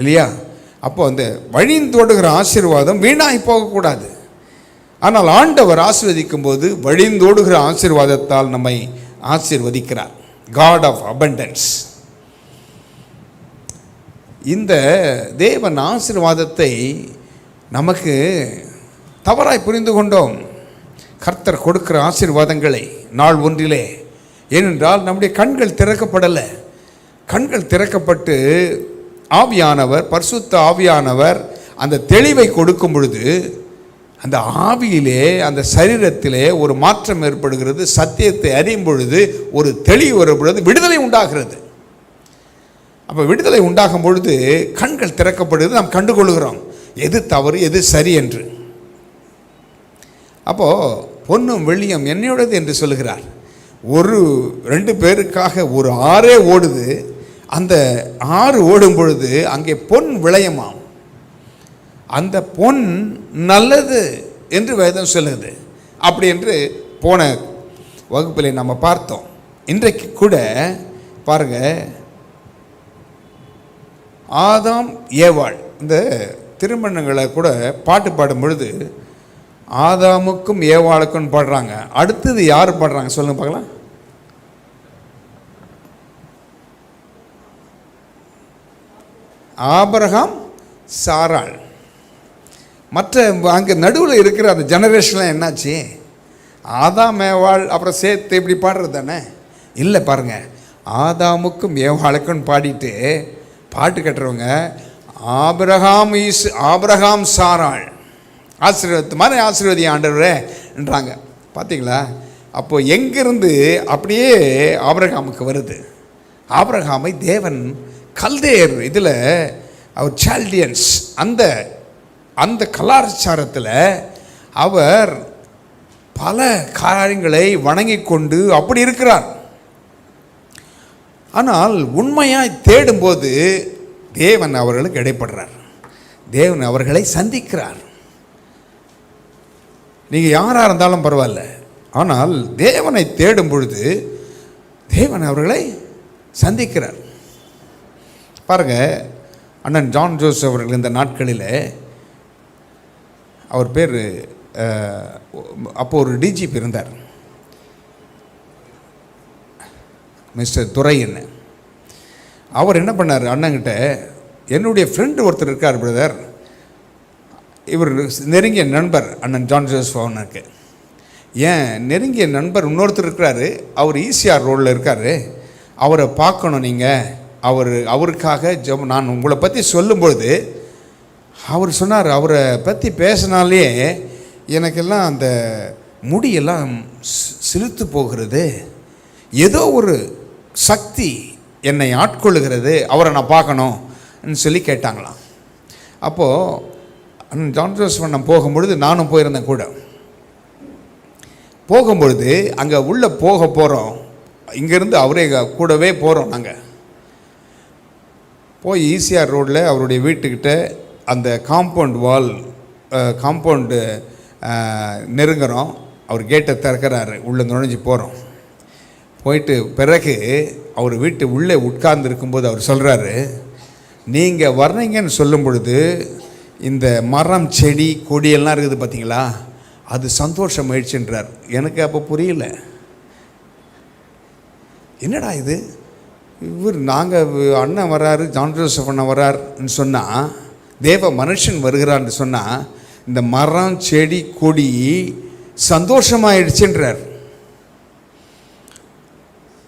இல்லையா? அப்போது அந்த வழிந்தோடுகிற ஆசீர்வாதம் வீணாகி போகக்கூடாது. ஆனால் ஆண்டவர் ஆசீர்வதிக்கும் போது வழிந்தோடுகிற ஆசீர்வாதத்தால் நம்மை ஆசீர்வதிக்கிறார். God of abundance. இந்த தேவன் ஆசீர்வாதத்தை நமக்கு தவறாய் புரிந்து கொண்டோம். கர்த்தர் கொடுக்கிற ஆசீர்வாதங்களை நாள் ஒன்றிலே, ஏனென்றால் நம்முடைய கண்கள் திறக்கப்படலை. கண்கள் திறக்கப்பட்டு ஆவியானவர், பரிசுத்த ஆவியானவர் அந்த தெளிவை கொடுக்கும் பொழுது அந்த ஆவியிலே, அந்த சரீரத்திலே ஒரு மாற்றம் ஏற்படுகிறது. சத்தியத்தை அறியும் பொழுது ஒரு தெளிவு வரும் பொழுது விடுதலை உண்டாகிறது. அப்போ விடுதலை உண்டாகும் பொழுது கண்கள் திறக்கப்படுகிறது, நாம் கண்டுகொள்கிறோம் எது தவறு எது சரி என்று. அப்போது பொன்னும் வெள்ளியும் என்னையோடது என்று சொல்கிறார். 1-2 பேருக்காக ஒரு ஆறே ஓடுது. அந்த ஆறு ஓடும் பொழுது அங்கே பொன் விளையமாம். அந்த பொன் நல்லது என்று வேதம் சொல்லுது. அப்படி என்று போன வகுப்பில் நம்ம பார்த்தோம். இன்றைக்கு கூட பாருங்க, ஆதாம் ஏவாள் இந்த திருமணங்களை கூட பாட்டு பாடும் பொழுது ஆதாமுக்கும் ஏவாளுக்கும் பாடுறாங்க. அடுத்தது யார் பாடுறாங்க சொல்லுங்க பார்க்கலாம். ஆபிரகாம் சாராள். மற்ற அங்கே நடுவில் இருக்கிற அந்த ஜெனரேஷன்லாம் என்னாச்சு? ஆதாம் ஏவாள் அப்புறம் சேர்த்து இப்படி பாடுறது தானே? இல்லை பாருங்க, ஆதாமுக்கும் ஏவாளுக்கும் பாடிட்டு பாட்டு கட்டுறவங்க ஆபிரகாம் சாராள் ஆசீர்வாதத்து மாதிரி ஆசீர்வதி ஆண்டவரேன்றாங்க. பார்த்தீங்களா? அப்போது எங்கிருந்து அப்படியே ஆபிரகாமுக்கு வருது? ஆபிரகாமை தேவன் கல்தேர் இதில் அவர் சால்டியன்ஸ் அந்த கலாச்சாரத்தில் அவர் பல காரியங்களை வணங்கி கொண்டு அப்படி இருக்கிறார். ஆனால் உண்மையாய் தேடும்போது தேவன் அவர்களுக்கு இடைப்படுறார். தேவன் அவர்களை சந்திக்கிறார். நீங்கள் யாராக இருந்தாலும் பரவாயில்ல, ஆனால் தேவனை தேடும் பொழுது தேவன் அவர்களை சந்திக்கிறார். பாருங்கள், அண்ணன் ஜான் ஜோஸ் அவர்கள் இந்த நாட்களில், அவர் பேர் அப்போ ஒரு டிஜிபி இருந்தார், மிஸ்டர் துரைன்னு. அவர் என்ன பண்ணார், அண்ணங்கிட்ட என்னுடைய ஃப்ரெண்டு ஒருத்தர் இருக்கார் பிரதர், இவர் நெருங்கிய நண்பர் அண்ணன் ஜான் ஜோசப் அவனுக்கு. ஏன் நெருங்கிய நண்பர் இன்னொருத்தர் இருக்கிறாரு, அவர் ஈசிஆர் ரோடில் இருக்கார், அவரை பார்க்கணும் நீங்கள், அவருக்காக நான் உங்களை பற்றி சொல்லும்பொழுது அவர் சொன்னார், அவரை பற்றி பேசினாலே எனக்கெல்லாம் அந்த முடியெல்லாம் சிலுத்து போகிறது, ஏதோ ஒரு சக்தி என்னை ஆட்கொள்ளுகிறது, அவரை நான் பார்க்கணும்னு சொல்லி கேட்டாங்களாம். அப்போது ஜான் ஜோசப் நான் போகும்பொழுது நானும் போயிருந்தேன் கூட. போகும்பொழுது அங்கே உள்ளே போகிறோம், இங்கேருந்து அவரே கூடவே போகிறோம். நாங்கள் போய் ஈசிஆர் ரோடில் அவருடைய வீட்டுக்கிட்ட அந்த காம்பவுண்டு நெருங்குறோம். அவர் கேட்டை திறக்கிறாரு, உள்ளே நுழைஞ்சி போகிறோம். போயிட்டு பிறகு அவர் வீட்டு உள்ளே உட்கார்ந்து இருக்கும்போது அவர் சொல்கிறாரு, நீங்கள் வர்றீங்கன்னு சொல்லும் பொழுது இந்த மரம் செடி கொடியெல்லாம் இருக்குது பார்த்தீங்களா, அது சந்தோஷம் ஆயிடுச்சுன்றார். எனக்கு அப்போ புரியல, என்னடா இது, இவர் நாங்கள் அண்ணன் வராரு, ஜான் ஜோசப் அண்ணன் வராருன்னு சொன்னால், தேவ மனுஷன் வருகிறான்னு சொன்னால், இந்த மரம் செடி கொடி சந்தோஷமாயிடுச்சுன்றார்.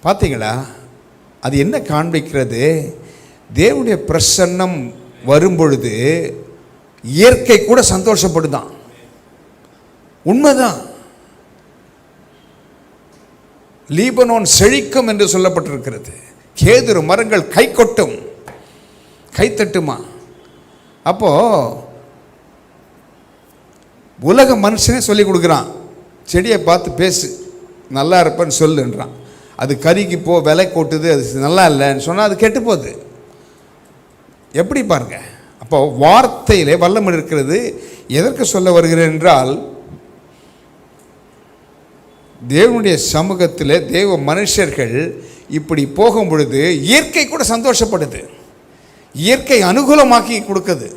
பார்த்தீங்களா? அது என்ன காண்பிக்கிறது? தேவனுடைய பிரசன்னம் வரும்பொழுது இயற்கை கூட சந்தோஷப்படுதான். உண்மைதான். லீபனோன் செழிக்கும் என்று சொல்லப்பட்டிருக்கிறது. கேதுரு மரங்கள் கை கொட்டும், கை தட்டுமா. அப்போ உலக மனுஷனே சொல்லி கொடுக்குறான், செடியை பார்த்து பேசு, நல்லா இருப்பேன்னு சொல்லுன்றான். அது கறிக்கு போ, விலை கொட்டுது, அது நல்லா இல்லைன்னு சொன்னால் அது கெட்டு போகுது. எப்படி பாருங்க. அப்போ வார்த்தையிலே வல்லமை இருக்கிறது. எதற்கு சொல்ல வருகிறேன் என்றால், தேவனுடைய சமூகத்தில் தேவ மனுஷர்கள் இப்படி போகும் பொழுது இயற்கை கூட சந்தோஷப்படுது, இயற்கை அனுகூலமாக்கி கொடுக்குது.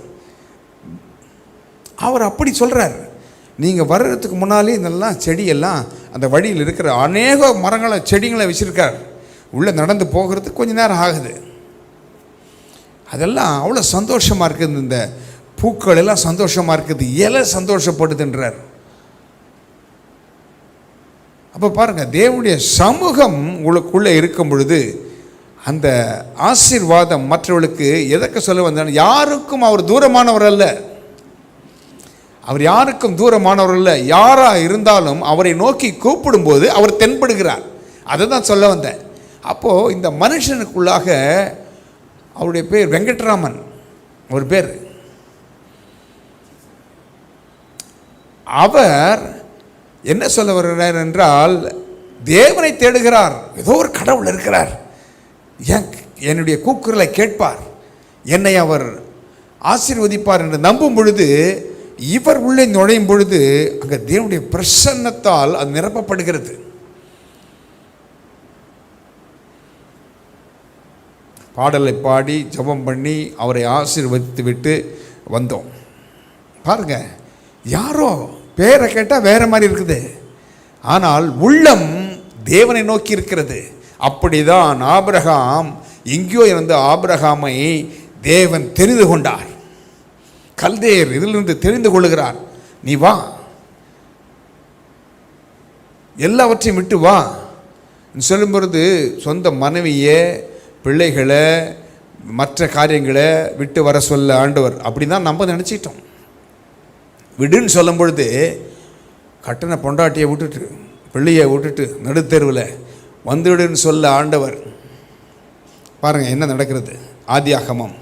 அவர் அப்படி சொல்கிறார், நீங்கள் வர்றதுக்கு முன்னாலே இதெல்லாம் செடியெல்லாம் அந்த வழியில் இருக்கிற அநேக மரங்களை செடிகளை வச்சுருக்கார். உள்ளே நடந்து போகிறதுக்கு கொஞ்சம் நேரம் ஆகுது. அதெல்லாம் அவ்வளோ சந்தோஷமாக இருக்குது. இந்த பூக்கள் எல்லாம் சந்தோஷமாக இருக்குது, இலை சந்தோஷப்படுதுன்றார். அப்போ பாருங்கள், தேவனுடைய சமூகம் உங்களுக்குள்ளே இருக்கும் பொழுது அந்த ஆசீர்வாதம் மற்றவர்களுக்கு எதற்கு சொல்ல வந்தால், யாருக்கும் அவர் தூரமானவர் அல்ல, அவர் யாருக்கும் தூரமானவர் அல்ல. யாராக இருந்தாலும் அவரை நோக்கி கூப்பிடும்போது அவர் தென்படுகிறார். அதை தான் சொல்ல வந்தேன். அப்போது இந்த மனுஷனுக்குள்ளாக, அவருடைய பேர் வெங்கட்ராமன், ஒரு பேர், அவர் என்ன சொல்ல வருகிறார் என்றால், தேவனை தேடுகிறார். ஏதோ ஒரு கடவுள் இருக்கிறார், என்னுடைய கூக்குரலை கேட்பார், என்னை அவர் ஆசீர்வதிப்பார் என்று நம்பும் பொழுது இவர் உள்ளே நுழையும் பொழுது அங்கே தேவனுடைய பிரசன்னத்தால் அது நிரப்பப்படுகிறது. பாடலை பாடி ஜெபம் பண்ணி அவரை ஆசீர்வதித்து விட்டு வந்தோம். பாருங்க, யாரோ பேரை கேட்டால் வேற மாதிரி இருக்குது, ஆனால் உள்ளம் தேவனை நோக்கி இருக்கிறது. அப்படிதான் ஆபிரகாம் எங்கேயோ இருந்த ஆபிரகாமை தேவன் தெரிந்து கொண்டார். கல்தேயர் இதிலிருந்து தெரிந்து கொள்ளுகிறார். நீ வா, எல்லாவற்றையும் விட்டு வா சொல்லும் பொழுது சொந்த மனைவியை, பிள்ளைகளை, மற்ற காரியங்களை விட்டு வர சொல்ல ஆண்டவர். அப்படி தான் நம்ம நினச்சிட்டோம். விடுன்னு சொல்லும் பொழுது கட்டண பொண்டாட்டியை விட்டுட்டு, பிள்ளையை விட்டுட்டு நடுத்தெருவில் வந்துவிடுன்னு சொல்ல ஆண்டவர். பாருங்கள் என்ன நடக்கிறது. ஆதியாகமம்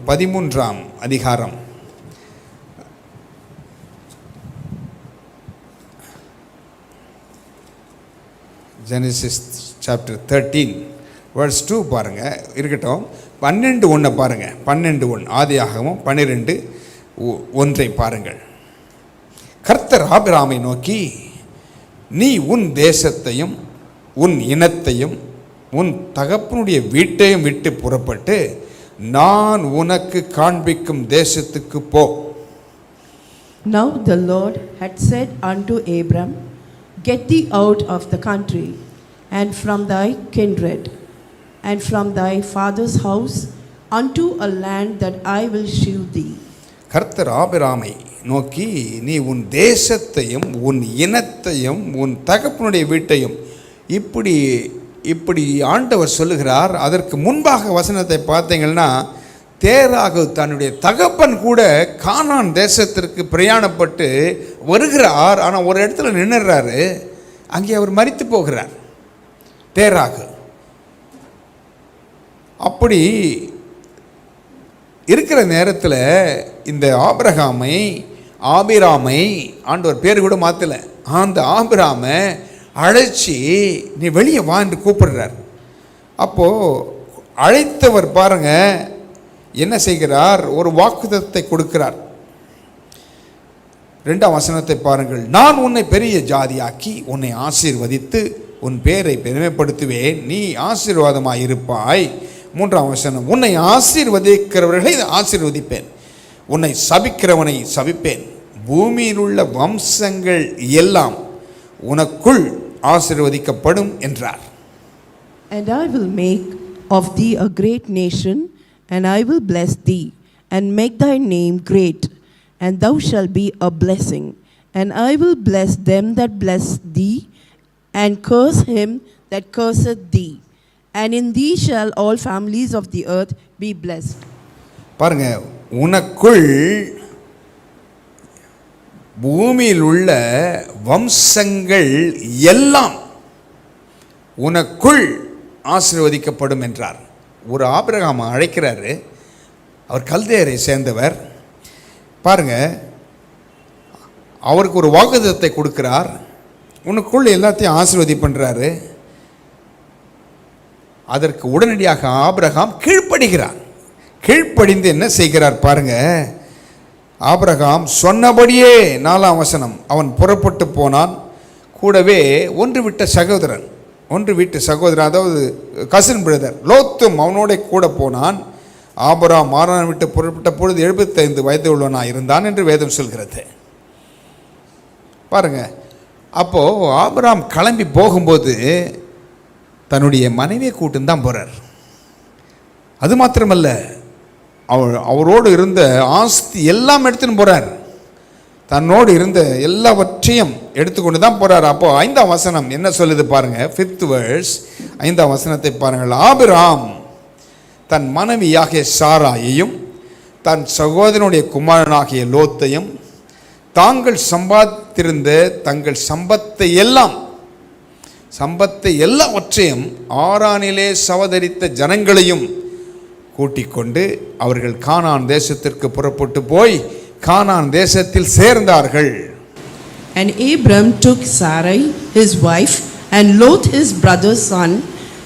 13ஆம் அதிகாரம் Genesis chapter 13 verse 2 பாருங்கள். இருக்கட்டும், 12:1 பாருங்கள். 12:1 ஆதியாகமம் 12:1 பாருங்கள். கர்த்தர் ஆபிரகாமை நோக்கி, நீ உன் தேசத்தையும் உன் இனத்தையும் உன் தகப்பனுடைய வீட்டையும் விட்டு புறப்பட்டு நான் உனக்கு காண்பிக்கும் தேசத்துக்கு போ. Now the Lord had said unto Abram, Get thee out of the country, and from thy kindred, and from thy father's house, unto a land that I will shew thee. கர்த்தர் ஆபிரகாமை நோக்கி, நீ உன் தேசத்தையும் உன் இனத்தையும் உன் தகப்பனுடைய வீட்டையும், இப்படி ஆண்டவர் சொல்லுகிறார். அதற்கு முன்பாக வசனத்தை பார்த்தீங்கன்னா, தேராகு தன்னுடைய தகப்பன் கூட கானான் தேசத்திற்கு பிரயாணப்பட்டு வருகிறார். ஆனால் ஒரு இடத்துல நின்றுறாரு, அங்கே அவர் மரித்து போகிறார் தேராகு. அப்படி இருக்கிற நேரத்தில் இந்த ஆபிராமை ஆண்டவர் பேர் கூட மாற்றலை, அந்த ஆபிராமை அழைச்சி நீ வெளியே வா என்று கூப்பிடுறார். அப்போது அழைத்தவர் பாருங்க என்ன செய்கிறார், ஒரு வாக்குத்தத்தத்தை கொடுக்கிறார். 2ஆம் வசனத்தை பாருங்கள். நான் உன்னை பெரிய ஜாதியாக்கி உன்னை ஆசீர்வதித்து உன் பேரை பெருமைப்படுத்துவேன், நீ ஆசீர்வாதமாய் இருப்பாய். 3ஆம் வசனம், உன்னை ஆசீர்வதிக்கிறவர்களை ஆசீர்வதிப்பேன், உன்னை சபிக்கிறவனை சபிப்பேன், பூமியில் உள்ள வம்சங்கள் எல்லாம் உனக்குள் ஆசீர்வதிக்கப்படும் என்றார். And I will make of thee a great nation, and I will bless thee, and make thy name great, and thou shalt be a blessing. And I will bless them that bless thee, and curse him that curseth thee. And in thee shall all families of the earth be blessed. பாருங்க, உனக்குள் பூமியில் உள்ள வம்சங்கள் எல்லாம் உனக்குள் ஆசீர்வதிக்கப்படும் என்றார். ஒரு ஆபிரகாமை அழைக்கிறாரு, அவர் கல்தேயரை சேர்ந்தவர். பாருங்க, அவருக்கு ஒரு வாக்குத்தத்தத்தை கொடுக்கிறார், உனக்குள் எல்லாத்தையும் ஆசீர்வதிப்பண்றாரு. அதற்கு உடனடியாக ஆபிரகாம் கீழ்ப்படுகிறார். கீழ்ப்படிந்து என்ன செய்கிறார் பாருங்க. ஆபிரகாம் சொன்னபடியே 4ஆம் வசனம், அவன் புறப்பட்டு போனான். கூடவே ஒன்று வீட்டு சகோதரன், அதாவது கசின் பிரதர் லோத்தும் அவனோட கூட போனான். ஆபிரகாம் ஆரான் விட்டு புறப்பட்ட பொழுது 75 வயது உள்ளவனாக இருந்தான் என்று வேதம் சொல்கிறது. பாருங்க, அப்போது ஆபிரகாம் கிளம்பி போகும்போது தன்னுடைய மனைவியை கூட்டுன்னு தான் போகிறார். அது மாத்திரமல்ல, அவரோடு இருந்த ஆஸ்தி எல்லாம் எடுத்துன்னு போகிறார். தன்னோடு இருந்த எல்லாவற்றையும் எடுத்துக்கொண்டு தான் போகிறார். அப்போது 5ஆம் வசனம் என்ன சொல்லுது பாருங்க. 5th verse 5ஆம் வசனத்தை பாருங்கள். ஆபிரகாம் தன் மனைவியாகிய சாராயையும் தன் சகோதரனுடைய குமாரனாகிய லோத்தையும் தாங்கள் சம்பாதித்திருந்த தங்கள் சம்பத்தை எல்லாவற்றையும் ஆரானிலே சவதரித்த ஜனங்களையும் கூட்டிக் கொண்டு அவர்கள் கானான் தேசத்திற்கு புறப்பட்டு போய் கானான் தேசத்தில் சேர்ந்தார்கள். And Abram took Sarai his wife and Lot his brother's son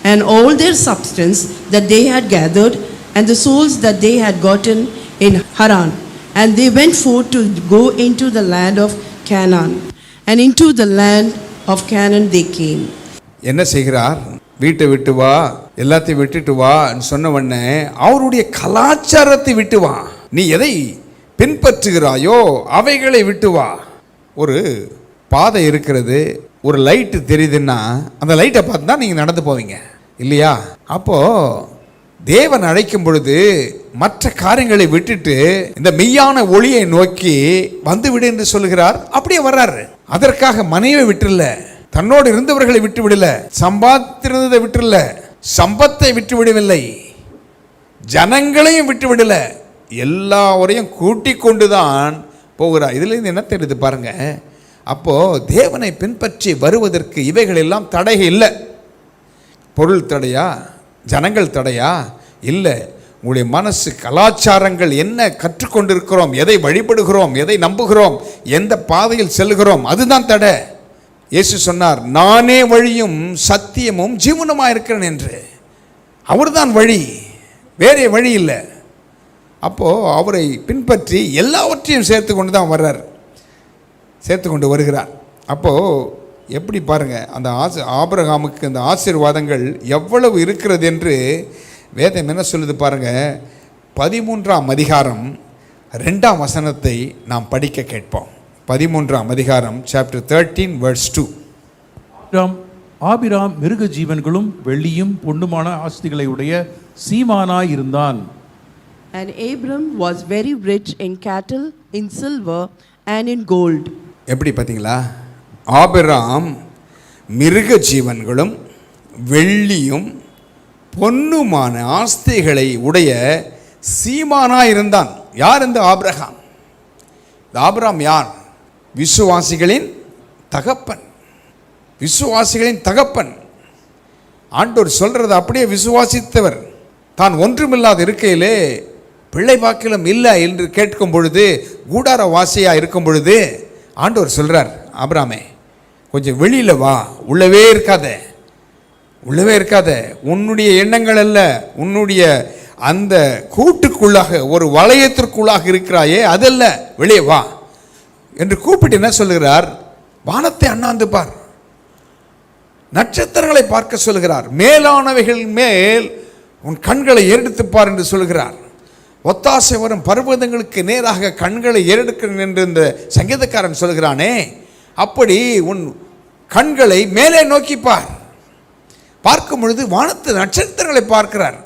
and all their substance that they had gathered and the souls that they had gotten in Haran. And they went forth to go into the land of Canaan. And into the land of Canaan they came. என்ன செய்கிறார்? வீட்டை விட்டு வா, எல்லாத்தையும் விட்டுட்டு வான்னு சொன்ன உடனே அவருடைய கலாச்சாரத்தை விட்டு வா, நீ எதை பின்பற்றுகிறாயோ அவைகளை விட்டு வா. ஒரு பாதை இருக்கிறது, ஒரு லைட்டு தெரியுதுன்னா அந்த லைட்டை பார்த்து தான் நீங்கள் நடந்து போவீங்க இல்லையா? அப்போது தேவன் அழைக்கும் பொழுது மற்ற காரியங்களை விட்டுட்டு இந்த மெய்யான ஒளியை நோக்கி வந்துவிடு என்று சொல்கிறார். அப்படியே வர்றாரு. அதற்காக மனைவியை விட்டுல, தன்னோடு இருந்தவர்களை விட்டு விடல, சம்பாதித்திருந்ததை விட்டுல, சம்பத்தை விட்டு விடவில்லை, ஜனங்களையும் விட்டு விடல, எல்லாரையும் கூட்டிக் கொண்டுதான் போகிறார். இதுலேருந்து என்ன தெரியுது பாருங்க. அப்போ தேவனை பின்பற்றி வருவதற்கு இவைகள் எல்லாம் தடை இல்லை. பொருள் தடையா, ஜனங்கள் தடையா? இல்லை. உங்களுடைய மனசு, கலாச்சாரங்கள், என்ன கற்றுக்கொண்டிருக்கிறோம், எதை வழிபடுகிறோம், எதை நம்புகிறோம், எந்த பாதையில் செல்கிறோம், அதுதான் தடை. இயேசு சொன்னார், நானே வழியும் சத்தியமும் ஜீவனுமாக இருக்கிறேன் என்று. அவர்தான் வழி, வேறே வழி இல்லை. அப்போது அவரை பின்பற்றி எல்லாவற்றையும் சேர்த்து கொண்டு தான் வர்றார், சேர்த்து கொண்டு வருகிறார். அப்போது எப்படி பாருங்கள், அந்த ஆபிரகாமுக்கு அந்த ஆசீர்வாதங்கள் எவ்வளவு இருக்கிறது என்று வேதம் என்ன சொல்லுது பாருங்கள். 13ஆம் அதிகாரம் 2ஆம் வசனத்தை நாம் படிக்க கேட்போம். 13ஆம் அதிகாரம், சாப்டர் 13 verse 2. ஆபிராம் மிருக ஜீவன்களும் வெள்ளியும் பொன்னுமான ஆஸ்திகளை உடைய சீமானாய் இருந்தான். And Abram was very rich in cattle, in silver and in gold. எப்படி பார்த்தீங்களா? ஆபிராம் மிருக ஜீவன்களும் வெள்ளியும் பொன்னுமான ஆஸ்திகளை உடைய சீமானாய் இருந்தான். யார் இந்த ஆபிரகாம்? இந்த ஆபிரகாம் யார்? விசுவாசிகளின் தகப்பன். விசுவாசிகளின் தகப்பன். ஆண்டவர் சொல்றது அப்படியே விசுவாசித்தவர். தான் ஒன்றுமில்லாத இருக்கையிலே பிள்ளை பாக்கிலம் இல்லை என்று கேட்கும் பொழுது, கூடார வாசியாக இருக்கும் பொழுது ஆண்டவர் சொல்றார், ஆபிரகாமே கொஞ்சம் வெளியில் வா, உள்ளவே இருக்காத, உள்ளவே இருக்காத, உன்னுடைய எண்ணங்கள் அல்ல, உன்னுடைய அந்த கூட்டுக்குள்ளாக, ஒரு வளையத்திற்குள்ளாக இருக்கிறாயே அதல்ல, வெளியே வா என்று கூப்பிட்டு என்ன சொல்லுகிறார்? வானத்தை அண்ணாந்து பார், நட்சத்திரங்களை பார்க்க சொல்கிறார், மேலானவைகள் மேல் உன் கண்களை ஏறெடுத்துப்பார் என்று சொல்கிறார். ஒத்தாசை வரும் பர்வதங்களுக்கு நேராக கண்களை ஏறெடுக்கிறேன் என்று இந்த சங்கீதக்காரன் சொல்கிறானே, அப்படி உன் கண்களை மேலே நோக்கிப்பார். பார்க்கும் பொழுது வானத்து நட்சத்திரங்களை பார்க்கிறார்.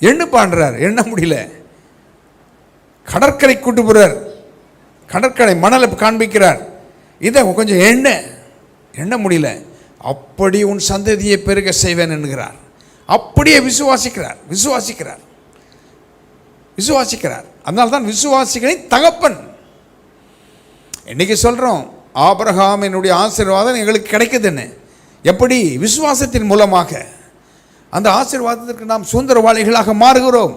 எண்ணு பாடுறார், எண்ண முடியல. கடற்கரை கூட்டு போறார், கடற்கரை மணலை காண்பிக்கிறார், இதை கொஞ்சம் எண்ண முடியல. அப்படி உன் சந்ததியை பெருக செய்வேன் என்கிறார். அப்படியே விசுவாசிக்கிறார், விசுவாசிக்கிறார், விசுவாசிக்கிறார். அதனால தான் விசுவாசிகளின் தகப்பன். இன்னைக்கு சொல்றோம், ஆபிரகாமினுடைய ஆசீர்வாதம் எங்களுக்கு கிடைக்குதுன்னு. எப்படி? விசுவாசத்தின் மூலமாக. அந்த ஆசீர்வாதத்திற்கு நாம் சுதந்திரவாளிகளாக மாறுகிறோம்.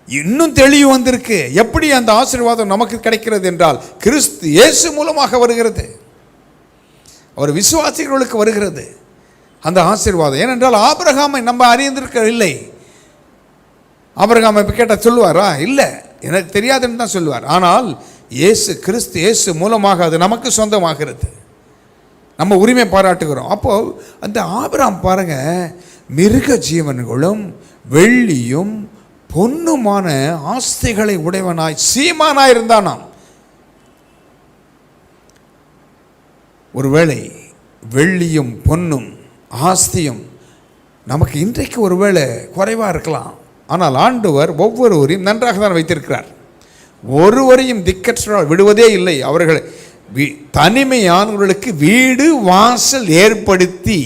இன்னும் தெளிவு வந்திருக்கு. எப்படி அந்த ஆசீர்வாதம் நமக்கு கிடைக்கிறது என்றால், கிறிஸ்து இயேசு மூலமாக வருகிறது, அவர் விசுவாசிகளுக்கு வருகிறது அந்த ஆசீர்வாதம். ஏனென்றால் ஆபிரகாமை நம்ம அறிந்திருக்கவில்லை. ஆபிரகாமை இப்போ கேட்டால் சொல்லுவாரா? இல்லை, எனக்கு தெரியாதுன்னு தான் சொல்லுவார். ஆனால் இயேசு கிறிஸ்து இயேசு மூலமாக அது நமக்கு சொந்தமாகிறது, நம்ம உரிமை பாராட்டுகிறோம். அப்போது அந்த ஆபிரகாம் பாருங்க, மிருக ஜீவன்களும் வெள்ளியும் பொன்னுமான ஆஸ்திகளை உடையவனாய் சீமானாய் இருந்தானாம். ஒருவேளை வெள்ளியும் பொன்னும் ஆஸ்தியும் நமக்கு இன்றைக்கு ஒருவேளை குறைவாக இருக்கலாம். ஆனால் ஆண்டவர் ஒவ்வொருவரையும் நன்றாக தான் வைத்திருக்கிறார். ஒருவரையும் திக்கற்றால் விடுவதே இல்லை. அவர்கள் தனிமையானவர்களுக்கு வீடு வாசல் ஏற்படுத்தி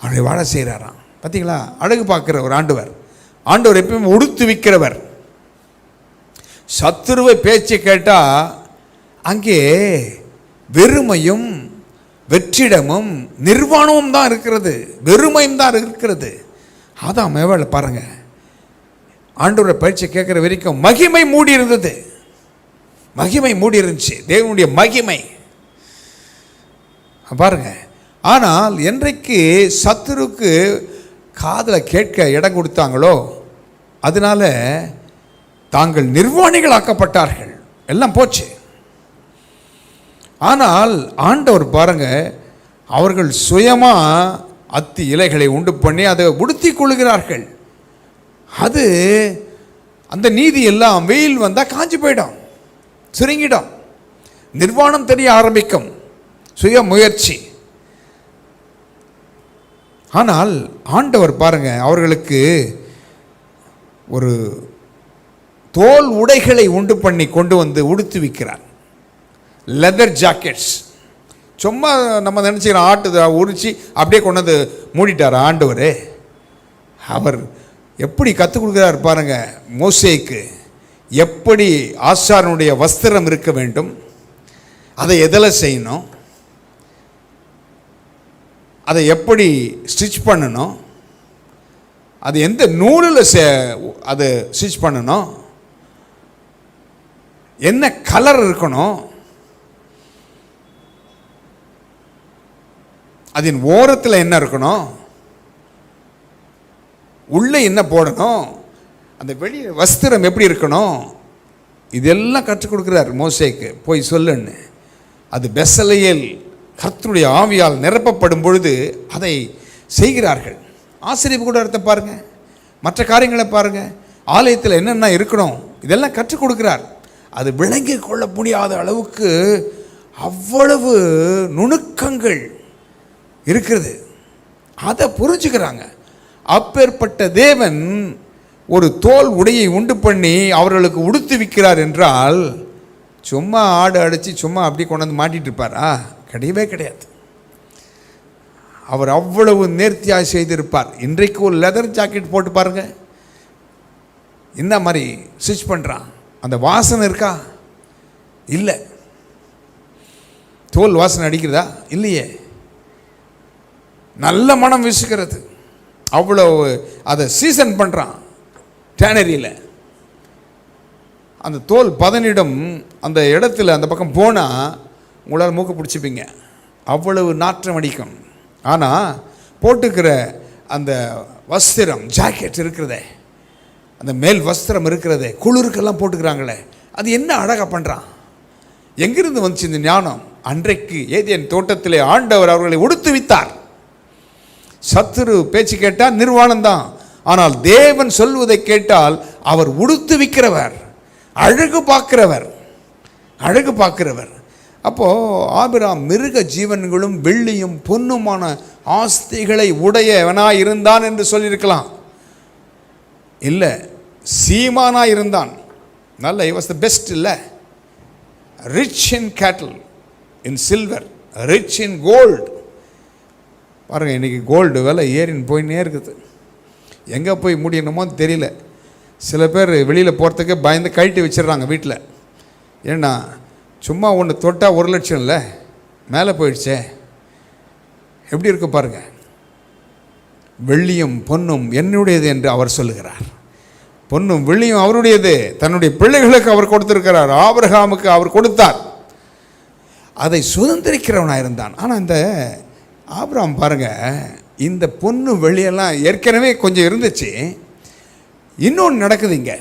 அவர்களை வாழ செய்கிறாராம். பார்த்தீங்களா? அழகு பார்க்கிற ஒரு ஆண்டவர். ஆண்டவர் எப்பயுமே உடுத்து விற்கிறவர். சத்துருவை பேச்சு கேட்டால் அங்கே வெறுமையும் வெற்றிடமும் நிர்வாணமும் தான் இருக்கிறது, வெறுமையும் தான் இருக்கிறது. அதான் மேவாள் பாருங்க, ஆண்டவரை பேச்சு கேட்குற வரைக்கும் மகிமை மூடி இருந்தது, மகிமை மூடி இருந்துச்சு, தேவனுடைய மகிமை பாருங்க. ஆனால் என்றைக்கு சத்துருக்கு காதில் கேட்க இடம் கொடுத்தாங்களோ, அதனால தாங்கள் நிர்வாணிகளாக்கப்பட்டார்கள், எல்லாம் போச்சு. ஆனால் ஆண்டவர் பாருங்க, அவர்கள் சுயமா அத்தி இலைகளை உண்டு பண்ணி அதை உடுத்தி கொள்கிறார்கள். அது அந்த நீதி எல்லாம் வெயில் வந்தால் காஞ்சி போயிடும், சுருங்கிடும், நிர்வாணம் தெரிய ஆரம்பிக்கும், சுய முயற்சி. ஆனால் ஆண்டவர் பாருங்க, அவர்களுக்கு ஒரு தோல் உடைகளை உண்டு பண்ணி கொண்டு வந்து உடுத்துவிக்கிறார். Leather jackets. சும்மா நம்ம நினச்சிக்கிறோம் ஆட்டு உரிச்சு அப்படியே கொண்டு வந்து மூடிட்டார் ஆண்டவர். அவர் எப்படி கற்றுக் கொடுக்குறார் பாருங்க மோசேக்கு, எப்படி ஆசாரனுடைய வஸ்திரம் இருக்க வேண்டும், அதை எதில் செய்யணும், அதை எப்படி ஸ்டிச் பண்ணணும், அது எந்த நூலில் அதை ஸ்டிச் பண்ணணும், என்ன கலர் இருக்கணும், அதன் ஓரத்தில் என்ன இருக்கணும், உள்ளே என்ன போடணும், அந்த வெளியே வஸ்திரம் எப்படி இருக்கணும், இதெல்லாம் கற்றுக் கொடுக்குறார் மோசேக்கு. போய் சொல்லுன்னு. அது பெசலேயேல் கர்த்தருடைய ஆவியால் நிரப்பப்படும் பொழுது அதை செய்கிறார்கள். ஆசிரியப்பு கூட அர்த்தம் பாருங்கள், மற்ற காரியங்களை பாருங்கள், ஆலயத்தில் என்னென்ன இருக்கணும் இதெல்லாம் கற்றுக் கொடுக்குறார். அது விளங்கி கொள்ள முடியாத அளவுக்கு அவ்வளவு நுணுக்கங்கள் இருக்கிறது. அதை புரிஞ்சுக்கிறாங்க. அப்பேற்பட்ட தேவன் ஒரு தோல் உடையை உண்டு பண்ணி அவர்களுக்கு உடுத்துவிக்கிறார் என்றால், சும்மா ஆடு அடித்து சும்மா அப்படி கொண்டு வந்து மாட்டிகிட்டு இருப்பாரா? கிடையவே கிடையாது. அவர் அவ்வளவு நேர்த்தியாக செய்திருப்பார். இன்றைக்கு ஒரு லெதர் ஜாக்கெட் போட்டு பாருங்க, இந்த மாதிரி ஸ்டிச் பண்ணுறான், அந்த வாசனை இருக்கா? இல்லை. தோல் வாசனை அடிக்கிறதா? இல்லையே. நல்ல மனம் வீசுகிறது. அவ்வளோ அதை சீசன் பண்ணுறான் டேனரியில். அந்த தோல் பதனிடம் அந்த இடத்துல அந்த பக்கம் போனால் உங்களால் மூக்க பிடிச்சிப்பீங்க, அவ்வளவு நாற்றம் அடிக்கும். ஆனால் போட்டுக்கிற அந்த வஸ்திரம் ஜாக்கெட் இருக்கிறதே, அந்த மேல் வஸ்திரம் இருக்கிறதே, குளிருக்கெல்லாம் போட்டுக்கிறாங்களே, அது என்ன அழகாக பண்ணுறான். எங்கிருந்து வந்துச்சு இந்த ஞானம்? அன்றைக்கு ஏதேன் தோட்டத்திலே ஆண்டவர் அவர்களை உடுத்துவித்தார். சத்துரு பேச்சு கேட்டால் நிர்வாணம்தான், ஆனால் தேவன் சொல்வதை கேட்டால் அவர் உடுத்துவிக்கிறவர், அழகு பார்க்கிறவர், அழகு பார்க்கிறவர். அப்போது ஆபிராம் மிருக ஜீவன்களும் வெள்ளியும் பொன்னுமான ஆஸ்திகளை உடையவனாய் இருந்தான் என்று சொல்லியிருக்கலாம். இல்லை, சீமானாக இருந்தான். நல்ல, he was the best. இல்லை, ரிச் இன் கேட்டில், இன் சில்வர், ரிச் இன் கோல்டு. பாருங்கள், இன்றைக்கி கோல்டு விலை ஏறின்னு போயின்னே இருக்குது. எங்கே போய் முடியணுமோ தெரியல. சில பேர் வெளியில் போகிறதுக்கு பயந்து கழட்டி வச்சிடுறாங்க வீட்டில். ஏன்னா சும்மா ஒன்று தொட்டால் 1 லட்சம் இல்லை, மேலே போயிடுச்சே. எப்படி இருக்கு பாருங்கள். வெள்ளியும் பொன்னும் என்னுடையது என்று அவர் சொல்லுகிறார். பொன்னும் வெள்ளியும் அவருடையது, தன்னுடைய பிள்ளைகளுக்கு அவர் கொடுத்திருக்கிறார். ஆபிரகாமுக்கு அவர் கொடுத்தார், அதை சுதந்திரிக்கிறவனாக இருந்தான். ஆனால் இந்த ஆபிரகாம் பாருங்கள், இந்த பொண்ணு வெள்ளியெல்லாம் ஏற்கனவே கொஞ்சம் இருந்துச்சு. இன்னொன்று நடக்குது இங்கே.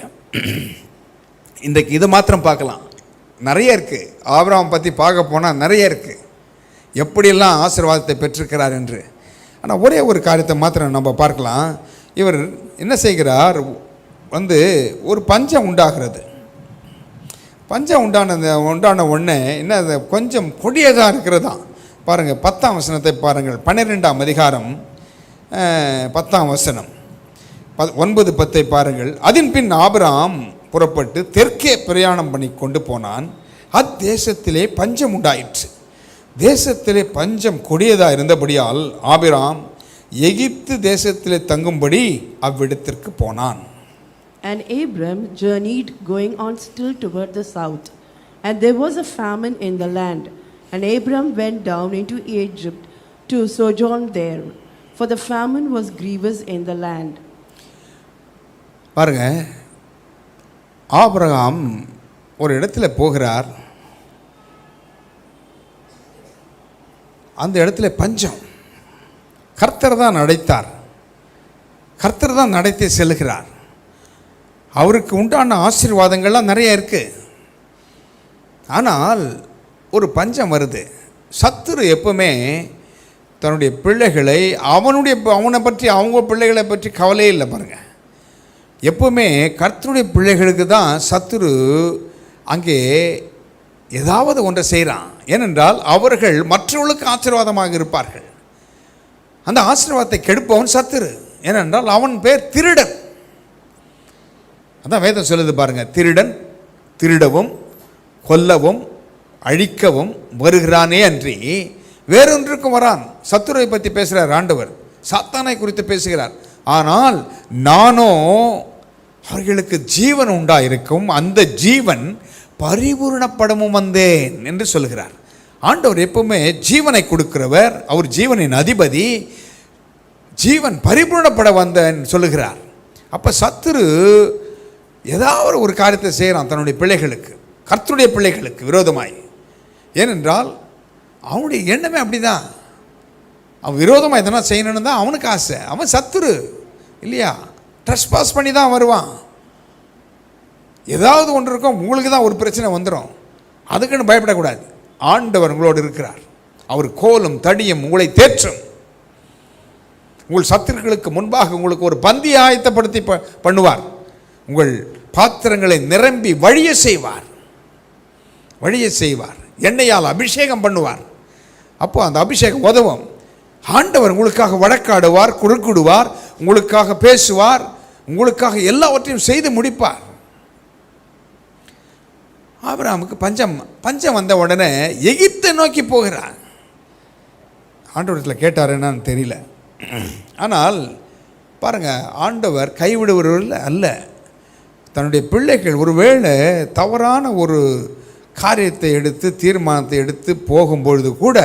இன்றைக்கு இது மாத்திரம் பார்க்கலாம், நிறைய இருக்குது. ஆபிரகாம் பற்றி பார்க்க போனால் நிறைய இருக்குது, எப்படியெல்லாம் ஆசீர்வாதத்தை பெற்றிருக்கிறார் என்று. ஆனால் ஒரே ஒரு காரியத்தை மாத்திரம் நம்ம பார்க்கலாம். இவர் என்ன செய்கிறார், ஒரு பஞ்சம் உண்டாகிறது. பஞ்சம் உண்டான உடனே என்ன, கொஞ்சம் கொடியதாக இருக்கிறதா பாருங்கள். 10ஆம் வசனத்தை பாருங்கள். 12ஆம் அதிகாரம் 10ஆம் வசனம் 9-10 பாருங்கள். அதன் பின் ஆபிரகாம் புறப்பட்டு தெற்கே பிரயாணம் பண்ணி கொண்டு போனான். அத்தேசத்திலே பஞ்சம் உண்டாயிற்று. தேசத்திலே பஞ்சம் கொடியதாக இருந்தபடியால் ஆபிரகாம் எகிப்து தேசத்திலே தங்கும்படி அவ்விடத்திற்கு போனான். And Abram journeyed, going on still toward the south. And there was a famine in the land. And Abram went down into Egypt to sojourn there, for the famine was grievous in the land. பாருங்க, Abraham ஒரு இடத்துல போகிறார். அந்த இடத்துல பஞ்சம். கர்த்தர் தான் அடைத்தார், கர்த்தர் தான் நடத்தி செல்கிறார். அவருக்கு உண்டான ஆசீர்வாதங்கள்லாம் நிறைய இருக்குது. ஆனால் ஒரு பஞ்சம் வருது. சத்துரு எப்பவுமே தன்னுடைய பிள்ளைகளை அவனை பற்றி அவங்க பிள்ளைகளை பற்றி கவலையே இல்லை பாருங்கள். எப்பவுமே கர்த்தருடைய பிள்ளைகளுக்கு தான் சத்துரு அங்கே ஏதாவது ஒன்றை செய்கிறான். ஏனென்றால் அவர்கள் மற்றவர்களுக்கு ஆசீர்வாதமாக இருப்பார்கள். அந்த ஆசீர்வாதத்தை கெடுப்பவன் சத்துரு. ஏனென்றால் அவன் பேர் திருடன். அதான் வேதம் சொல்லுது பாருங்கள், திருடன் திருடவும் கொல்லவும் அழிக்கவும் வருகிறானே அன்றி வேறொன்றுக்கும் வரான். சத்துருவை பற்றி பேசுகிறார் ஆண்டவர், சாத்தானை குறித்து பேசுகிறார். ஆனால் நானோ அவர்களுக்கு ஜீவன் உண்டாயிருக்கும், அந்த ஜீவன் பரிபூர்ணப்படமும் வந்தேன் என்று சொல்கிறார். ஆண்டவர் எப்பவுமே ஜீவனை கொடுக்கிறவர், அவர் ஜீவனின் அதிபதி, ஜீவன் பரிபூர்ணப்பட வந்தேன் சொல்லுகிறார். அப்போ சத்துரு ஏதாவது ஒரு காரியத்தை செய்கிறான் தன்னுடைய பிள்ளைகளுக்கு, கர்த்தருடைய பிள்ளைகளுக்கு விரோதமாய். ஏனென்றால் அவனுடைய எண்ணமே அப்படி தான். அவன் விரோதமாக எதனா செய்யணுன்னு தான் அவனுக்கு ஆசை. அவன் சத்துரு இல்லையா, ட்ரெஸ் பாஸ் பண்ணி தான் வருவான். ஏதாவது ஒன்று இருக்கும், உங்களுக்கு தான் ஒரு பிரச்சனை வந்துடும், அதுக்குன்னு பயப்படக்கூடாது. ஆண்டவர் உங்களோடு இருக்கிறார். அவர் கோலும் தடியும் உங்களை தேற்றும். உங்கள் சத்துருக்களுக்கு முன்பாக உங்களுக்கு ஒரு பந்தியை ஆயத்தப்படுத்தி பண்ணுவார். உங்கள் பாத்திரங்களை நிரம்பி வழிய செய்வார், எண்ணெயால் அபிஷேகம் பண்ணுவார். அப்போ அந்த அபிஷேகம் உதவும். ஆண்டவர் உங்களுக்காக வழக்காடுவார், குறுக்கிடுவார், உங்களுக்காக பேசுவார், உங்களுக்காக எல்லாவற்றையும் செய்து முடிப்பார். ஆபிரகாமுக்கு பஞ்சம் வந்த உடனே எகிப்தை நோக்கி போகிறார். ஆண்டவரத்தில் கேட்டார் என்னன்னு தெரியல. ஆனால் பாருங்கள், ஆண்டவர் கைவிடுவர்கள் அல்ல. தன்னுடைய பிள்ளைகள் ஒருவேளை தவறான ஒரு காரியத்தை எடுத்து தீர்மானத்தை எடுத்து போகும்பொழுது கூட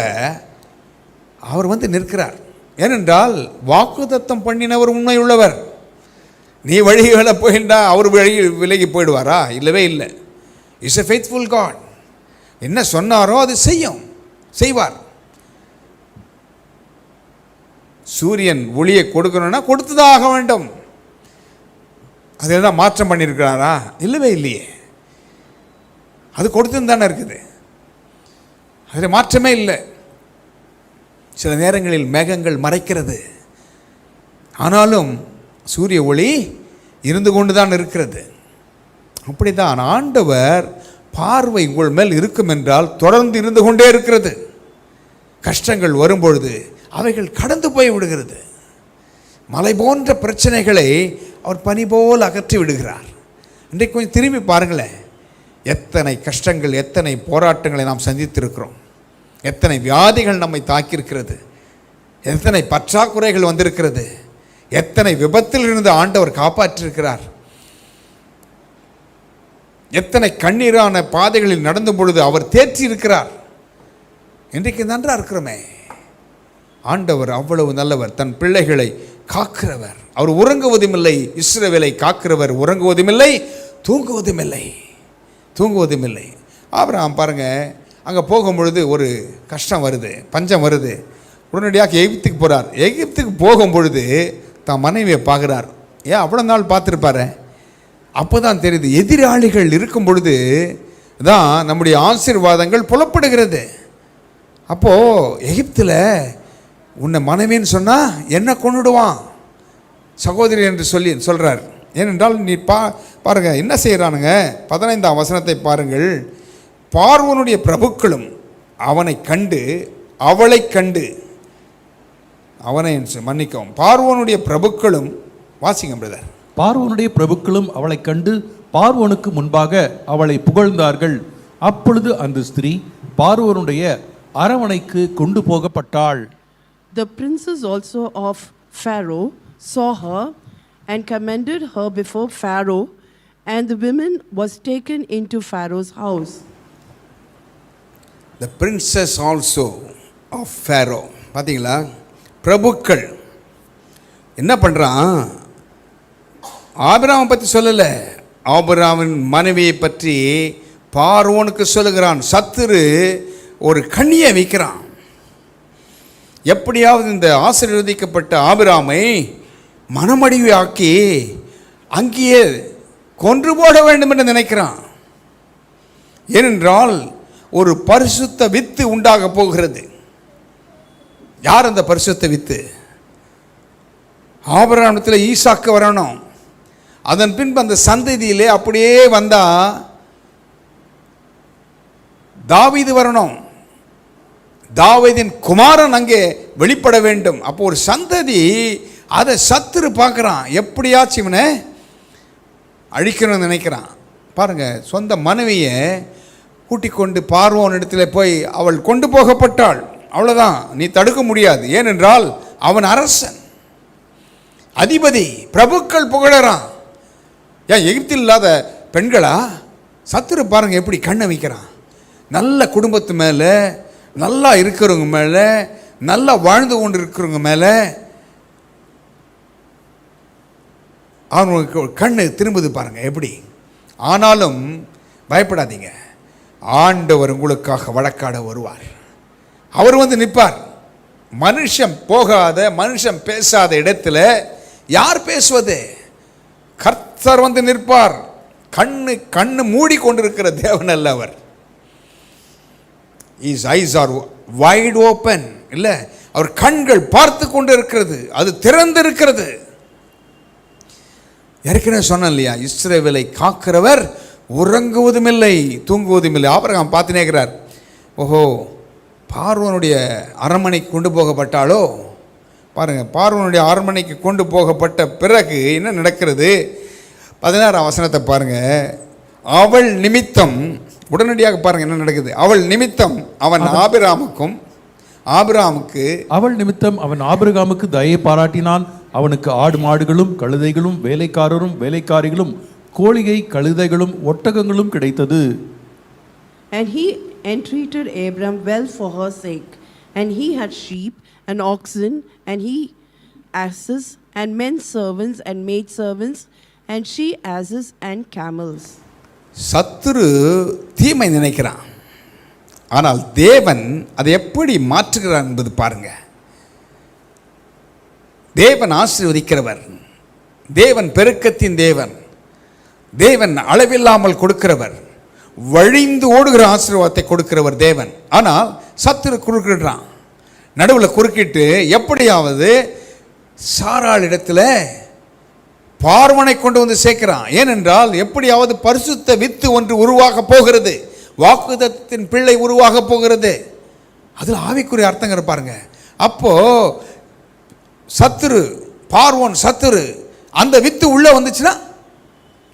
அவர் நிற்கிறார். ஏனென்றால் வாக்குத்தத்தம் பண்ணினவர் உண்மை உள்ளவர். நீ வழிகளை போயிட்டா அவர் வழி விலகி போயிடுவாரா? இல்லவே இல்லை. Is a faithful God. என்ன சொன்னாரோ அது செய்வார். சூரியன் ஒளியை கொடுக்கணும்னா கொடுத்துதான் ஆக வேண்டும். அது எதாவது மாற்றம் பண்ணியிருக்கிறாரா? இல்லவே இல்லையே. அது கொடுத்துன்னு தானே இருக்குது, அதில் மாற்றமே இல்லை. சில நேரங்களில் மேகங்கள் மறைக்கிறது, ஆனாலும் சூரிய ஒளி இருந்து கொண்டு தான் இருக்கிறது. அப்படி தான் ஆண்டவர் பார்வை உங்கள் மேல் இருக்கும் என்றால் தொடர்ந்து இருந்து கொண்டே இருக்கிறது. கஷ்டங்கள் வரும்பொழுது அவைகள் கடந்து போய் விடுகிறது. மலை போன்ற பிரச்சனைகளை அவர் பனி போல் அகற்றி விடுகிறார். இன்றைக்கு கொஞ்சம் திரும்பி பாருங்களேன், எத்தனை கஷ்டங்கள், எத்தனை போராட்டங்களை நாம் சந்தித்திருக்கிறோம், எத்தனை வியாதிகள் நம்மை தாக்கியிருக்கிறது, எத்தனை பற்றாக்குறைகள் வந்திருக்கிறது, எத்தனை விபத்தில் இருந்து ஆண்டவர் காப்பாற்றிருக்கிறார், எத்தனை கண்ணீரான பாதைகளில் நடந்தும் பொழுது அவர் தேற்றி இருக்கிறார். இன்றைக்கு நன்றாக இருக்கிறோமே. ஆண்டவர் அவ்வளவு நல்லவர், தன் பிள்ளைகளை காக்கிறவர். அவர் உறங்குவதும் இல்லை. இஸ்ரவேலை காக்கிறவர் உறங்குவதும் இல்லை, தூங்குவதும் இல்லை. ஆபிரகாம் பாருங்கள், அங்கே போகும்பொழுது ஒரு கஷ்டம் வருது, பஞ்சம் வருது. உடனடியாக எகிப்துக்கு போகிறார். எகிப்துக்கு போகும்பொழுது தான் மனைவியை பார்க்குறார். ஏன் அவ்வளோ நாள் பார்த்துருப்பாரு? அப்போ தான் தெரியுது, எதிராளிகள் இருக்கும் பொழுது தான் நம்முடைய ஆசீர்வாதங்கள் புலப்படுகிறது. அப்போது எகிப்தில் உன்னை மனைவின்னு சொன்னால் என்ன கொண்டுடுவான் சகோதரி என்று சொல்கிறார். ஏனென்றால் நீ பாருங்கள் என்ன செய்கிறானுங்க. 15ஆம் வசனத்தை பாருங்கள். பார்வோனுடைய பிரபுக்களும் அவனை கண்டு அவளை கண்டு, அவனை மன்னிக்கவும், பார்வோனுடைய பிரபுக்களும், வாசிங்க பிரதர். பார்வோனுடைய பிரபுக்களும் அவளை கண்டு பார்வோனுக்கு முன்பாக அவளை புகழ்ந்தார்கள். அப்பொழுது அந்த ஸ்திரீ பார்வோனுடைய அரவணைக்கு கொண்டு போகப்பட்டாள். The princes also of Pharaoh saw her and commended her before Pharaoh, and the woman was taken into Pharaoh's house. The princess also of Pharaoh, பார்த்தீங்களா, பிரபுக்கள் என்ன பண்ணுறான்? ஆபிரகாமை பற்றி சொல்லலை, ஆபிரகாமின் மனைவியை பற்றி பார்வோனுக்கு சொல்லுகிறான். சத்துரு ஒரு கண்ணியை வைக்கிறான். எப்படியாவது இந்த ஆசீர்வதிக்கப்பட்ட ஆபிரகாமை மனமடிவு ஆக்கி அங்கேயே கொன்று போட வேண்டும் என்று நினைக்கிறான். ஏனென்றால் ஒரு பரிசுத்த வித்து உண்டாக போகிறது. யார் அந்த பரிசுத்த வித்து? ஆபிரகாமிடத்தில் ஈசாக்கு வரணும். அதன் பின்பு அந்த சந்ததியிலே அப்படியே வந்தா தாவீது வரணும். தாவீதின் குமாரன் அங்கே வெளிப்பட வேண்டும். அப்போ ஒரு சந்ததி, அதை சத்துரு பார்க்குறான், எப்படியாச்சும் இவனை அழிக்கணும்னு நினைக்கிறான். பாருங்க, சொந்த மனைவியை கூட்டிக் கொண்டு பார்வோன் இடத்துல போய் அவள் கொண்டு போகப்பட்டாள். அவ்வளோதான், நீ தடுக்க முடியாது. ஏனென்றால் அவன் அரசன், அதிபதி, பிரபுக்கள் புகழறான். ஏன் எகிப்தில் இல்லாத பெண்களா? சத்துரு பாருங்க எப்படி கண்ணை வைக்கிறான். நல்ல குடும்பத்து மேலே, நல்லா இருக்கிறவங்க மேலே, நல்லா வாழ்ந்து கொண்டு இருக்கிறவங்க மேலே அவனுக்கு கண்ணு திரும்புது பாருங்க எப்படி. ஆனாலும் பயப்படாதீங்க, ஆண்டவர் உங்களுக்காக வழக்காட வருவார். அவர் வந்து நிற்பார். மனுஷன் போகாத, மனுஷன் பேசாத இடத்துல யார் பேசுவது? கர்த்தர் வந்து நிற்பார். கண்ணு மூடி கொண்டிருக்கிற தேவன் அல்ல அவர். His eyes are wide open. இல்லை, அவர் கண்கள் பார்த்து கொண்டு இருக்கிறது, அது திறந்திருக்கிறது. ஏற்கனவே சொன்னேன் இல்லையா, இஸ்ரவேலை காக்கிறவர் உறங்குவதும் இல்லை, தூங்குவதும் இல்லை. ஆபிரகாம் பார்த்து நேர்கிறார். ஓஹோ, பார்வோனுடைய அரண்மனைக்கு கொண்டு போகப்பட்டாலோ பாருங்க. பார்வோனுடைய அரண்மனைக்கு கொண்டு போகப்பட்ட பிறகு என்ன நடக்கிறது? 16ஆம் வசனத்தை பாருங்க. அவள் நிமித்தம், உடனடியாக பாருங்க என்ன நடக்குது. அவள் நிமித்தம் அவன் ஆபிரகாமுக்கு அவள் நிமித்தம் அவன் ஆபிரகாமுக்கு தயை பாராட்டினான். அவனுக்கு ஆடு மாடுகளும் கழுதைகளும் வேலைக்காரரும் வேலைக்காரிகளும் கோழிகை கழுதைகளும் ஒட்டகங்களும் கிடைத்தது. And he entreated Abram well for her sake, and he had sheep and oxen, and he asses, and men servants and maid servants, and she asses and camels. சத்துரு தீமை நினைக்கிறான், ஆனால் தேவன் அதை எப்படி மாற்றுகிறார் என்பது பாருங்க. தேவன் ஆசீர்வதிக்கிறவர், தேவன் பெருக்கத்தின் தேவன், தேவன் அளவில்லாமல் கொடுக்கிறவர், வழிந்து ஓடுகிற ஆசீர்வாதத்தை கொடுக்கிறவர் தேவன். ஆனால் சத்துரு குறுக்கிடுறான். நடுவில் குறுக்கிட்டு எப்படியாவது சாராள் இடத்துல பார்வனை கொண்டு வந்து சேர்க்கிறான். ஏனென்றால் எப்படியாவது பரிசுத்த வித்து ஒன்று உருவாக போகிறது, வாக்குத்தத்தின் பிள்ளை உருவாக போகிறது. அதில் ஆவிக்குரிய அர்த்தங்கிற பாருங்க. அப்போ சத்துரு, பார்வோன் சத்துரு, அந்த வித்து உள்ள வந்துச்சுன்னா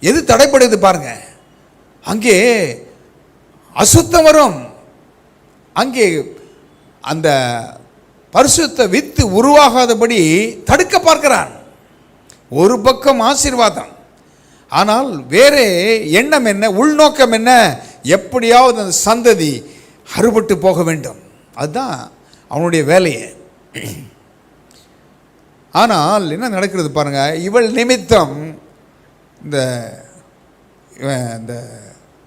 எது தடைப்படுது பாருங்க. அங்கே அசுத்தம் வரும், அங்கே அந்த பரிசுத்த வித்து உருவாகாதபடி தடுக்க பார்க்கிறான். ஒரு பக்கம் ஆசீர்வாதம், ஆனால் வேறே எண்ணம் என்ன, உள்நோக்கம் என்ன? எப்படியாவது அந்த சந்ததி அறுபட்டு போக வேண்டும், அதுதான் அவனுடைய வேலையே. ஆனால் என்ன நடக்கிறது பாருங்க. இவள் நிமித்தம் இந்த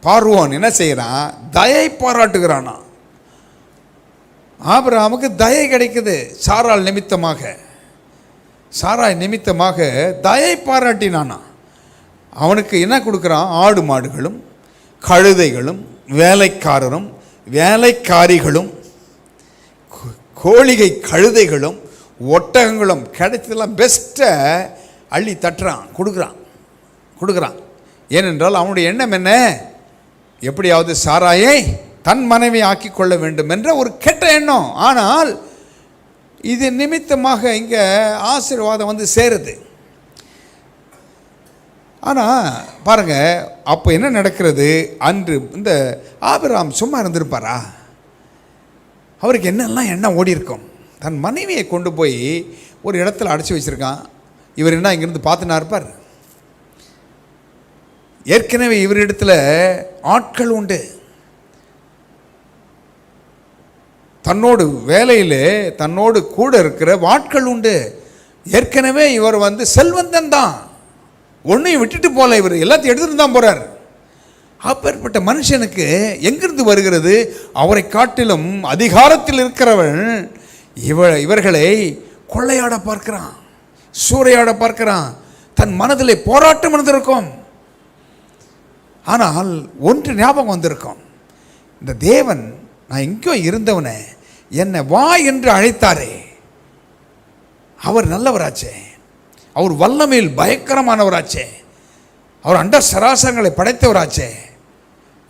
பார்வோன் என்ன செய்கிறான்? தயை பாராட்டுகிறானா. ஆபிரகாமுக்கு தயை கிடைக்குது சாராள் நிமித்தமாக. சாராய் நிமித்தமாக தயை பாராட்டினானா. அவனுக்கு என்ன கொடுக்குறான்? ஆடு மாடுகளும் கழுதைகளும் வேலைக்காரரும் வேலைக்காரிகளும் கோழிகை கழுதைகளும் ஒட்டகங்களும் கிடைச்சதெல்லாம் பெஸ்ட்டை அள்ளி தட்டுறான், கொடுக்குறான். ஏனென்றால் அவனுடைய எண்ணம் என்ன? எப்படியாவது சாராயை தன் மனைவி ஆக்கி கொள்ள வேண்டும் என்ற ஒரு கெட்ட எண்ணம். ஆனால் இது நிமித்தமாக இங்கே ஆசீர்வாதம் வந்து சேருது. ஆனால் பாருங்க, அப்போ என்ன நடக்கிறது? அன்று இந்த ஆபிரகாம் சும்மா இருந்திருப்பாரா? அவருக்கு என்னெல்லாம் எண்ணம் ஓடி இருக்கும். தன் மனைவியை கொண்டு போய் ஒரு இடத்துல அடைச்சி வச்சிருக்கான். இவர் என்ன இங்கிருந்து பார்த்துனா இருப்பார்? ஏற்கனவே இவரிடத்துல ஆட்கள் உண்டு, தன்னோடு வேலையில் தன்னோடு கூட இருக்கிற ஆட்கள் உண்டு. ஏற்கனவே இவர் வந்து செல்வந்தன் தான், ஒன்றையும் விட்டுட்டு போகல, இவர் எல்லாத்தையும் எடுத்துகிட்டு தான் போகிறார். அப்பேற்பட்ட மனுஷனுக்கு எங்கிருந்து வருகிறது? அவரை காட்டிலும் அதிகாரத்தில் இருக்கிறவன் இவர்களை கொள்ளையாட பார்க்கிறான், சூறையாட பார்க்கிறான். தன் மனதிலே போராட்டம் இருந்திருக்கும். ஆனால் ஒன்று ஞாபகம் வந்திருக்கும், இந்த தேவன் நான் எங்கேயோ இருந்தவனை என்னை வா என்று அழைத்தாரே, அவர் நல்லவராச்சே, அவர் வல்லமையில் பயங்கரமானவராச்சே, அவர் அண்ட சராசரங்களை படைத்தவராச்சே,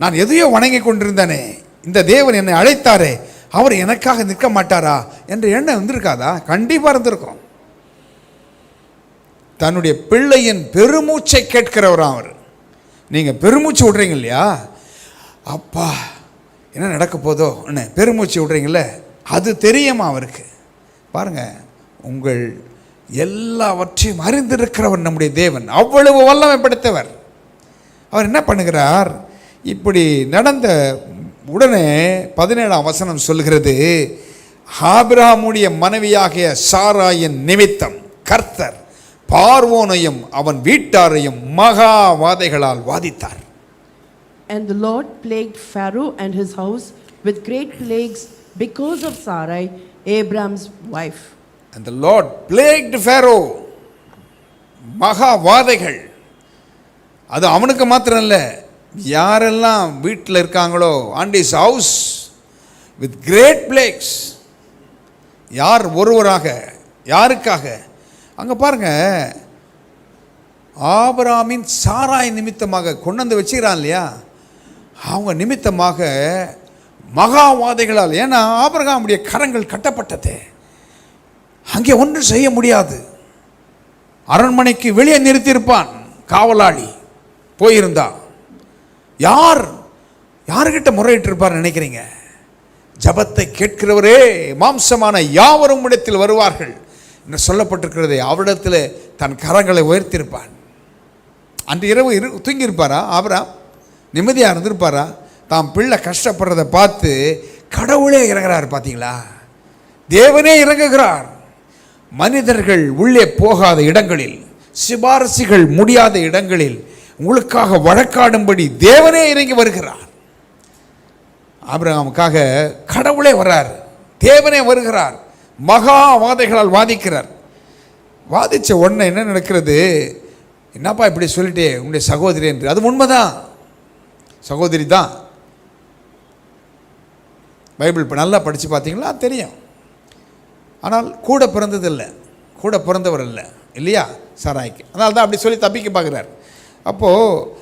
நான் எதையோ வணங்கி கொண்டிருந்தேனே, இந்த தேவன் என்னை அழைத்தாரே, அவர் எனக்காக நிற்க மாட்டாரா என்ற எண்ணம் வந்திருக்காதா? கண்டிப்பாக இருந்திருக்கும். தன்னுடைய பிள்ளையின் பெருமூச்சை கேட்கிறவரா அவர். நீங்கள் பெருமூச்சு விட்றீங்க இல்லையா, அப்பா என்ன நடக்க போதோ என்ன பெருமூச்சு விட்றீங்கள, அது தெரியுமா அவருக்கு? பாருங்கள், உங்கள் எல்லாவற்றையும் அறிந்திருக்கிறவர் நம்முடைய தேவன், அவ்வளவு வல்லமை படைத்தவர். அவர் என்ன பண்ணுகிறார், இப்படி நடந்த உடனே 17ஆம் வசனம் சொல்கிறது, ஆபிரகாமுடைய மனைவியாகிய சாராயின் நிமித்தம் கர்த்தர் பார்வோனையும் அவன் வீட்டாரையும் மகா வாதைகளால் வாதித்தார். And the Lord plagued Pharaoh and his house with great plagues because of Sarai, Abraham's wife. And the Lord plagued Pharaoh. மகா வாதைகள். அது அவனுக்கு மாத்திரம் இல்லை, யாரெல்லாம் வீட்டில் இருக்காங்களோ, and his house with great plagues. யார் ஒருவராக, யாருக்காக? அங்கே பாருங்க, ஆபிரகாமின் சாராய் நிமித்தமாக கொண்டு வந்து வச்சுக்கிறான் இல்லையா, அவங்க நிமித்தமாக மகாவாதைகளால். ஏன்னா ஆபிரகாமுடைய கரங்கள் கட்டப்பட்டது, அங்கே ஒன்றும் செய்ய முடியாது. அரண்மனைக்கு வெளியே நிறுத்தியிருப்பான் காவலாளி போயிருந்தா. யார்கிட்ட முறையிட்டு இருப்பார் நினைக்கிறீங்க? ஜபத்தை கேட்கிறவரே மாம்சமான யாவரும் இடத்தில் வருவார்கள் என்று சொல்லப்பட்டிருக்கிறது. அவரிடத்தில் தன் கரங்களை உயர்த்தியிருப்பான். அன்று இரவு தூங்கியிருப்பாரா ஆபிரகாம்? நிம்மதியாக இருந்திருப்பாரா? தாம் பிள்ளை கஷ்டப்படுறதை பார்த்து கடவுளே இறங்குறார். பார்த்தீங்களா, தேவனே இறங்குகிறார். மனிதர்கள் உள்ளே போகாத இடங்களில், சிபாரசிகள் முடியாத இடங்களில் உங்களுக்காக வழக்காடும்படி தேவனே இறங்கி வருகிறார். ஆபிரகாமுக்காக கடவுளே வர்றார், தேவனே வருகிறார், மகா வாதைகளால் வாதிக்கிறார். வாதித்த உடனே என்ன நடக்கிறது? என்னப்பா இப்படி சொல்லிட்டே உங்களுடைய சகோதரி என்று. அது உண்மைதான், சகோதரி தான். பைபிள் இப்போ நல்லா படித்து பார்த்தீங்களா தெரியும். ஆனால் கூட பிறந்ததில்லை, கூட பிறந்தவர் இல்லை இல்லையா சாராய்க்கு. அதனால தான் அப்படி சொல்லி தப்பிக்க பார்க்குறார். அப்போது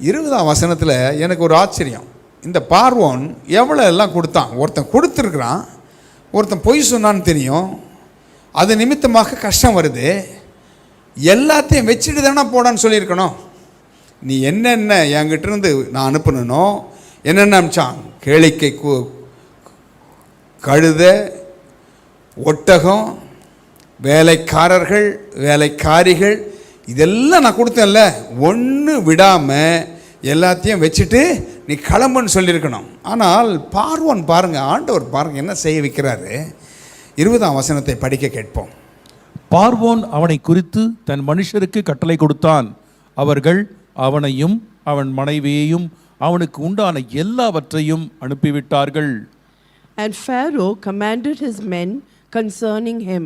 20ஆம் வசனத்தில் எனக்கு ஒரு ஆச்சரியம். இந்த பார்வோன் எவ்வளோ எல்லாம் கொடுத்தான். ஒருத்தன் கொடுத்துருக்குறான், ஒருத்தன் பொய் சொன்னான்னு தெரியும், அது நிமித்தமாக கஷ்டம் வருது. எல்லாத்தையும் வச்சுட்டு தானே போடான்னு சொல்லியிருக்கணும். நீ என்னென்ன என்கிட்ட இருந்து நான் அனுப்பணுனோ என்னென்ன அனுப்பிச்சான், கேளிக்கை கழுத, ஒட்டகம், வேலைக்காரர்கள், வேலைக்காரிகள், இதெல்லாம் நான் கொடுத்தேன்ல, ஒன்று விடாமல் எல்லாத்தையும் வச்சுட்டு நீ கிளம்புன்னு சொல்லியிருக்கணும். ஆனால் பார்வோன் பாருங்கள், ஆண்டவர் பாருங்கள் என்ன செய்ய வைக்கிறாரு. 20ஆம் வசனத்தை படிக்க கேட்போம். பார்வோன் அவனை குறித்து தன் மனுஷருக்கு கட்டளை கொடுத்தான். அவர்கள் அவனையும் அவன் மனைவியையும் அவனுக்கு உண்டான எல்லாவற்றையும் அனுப்பிவிட்டார்கள். And Pharaoh commanded his men concerning him,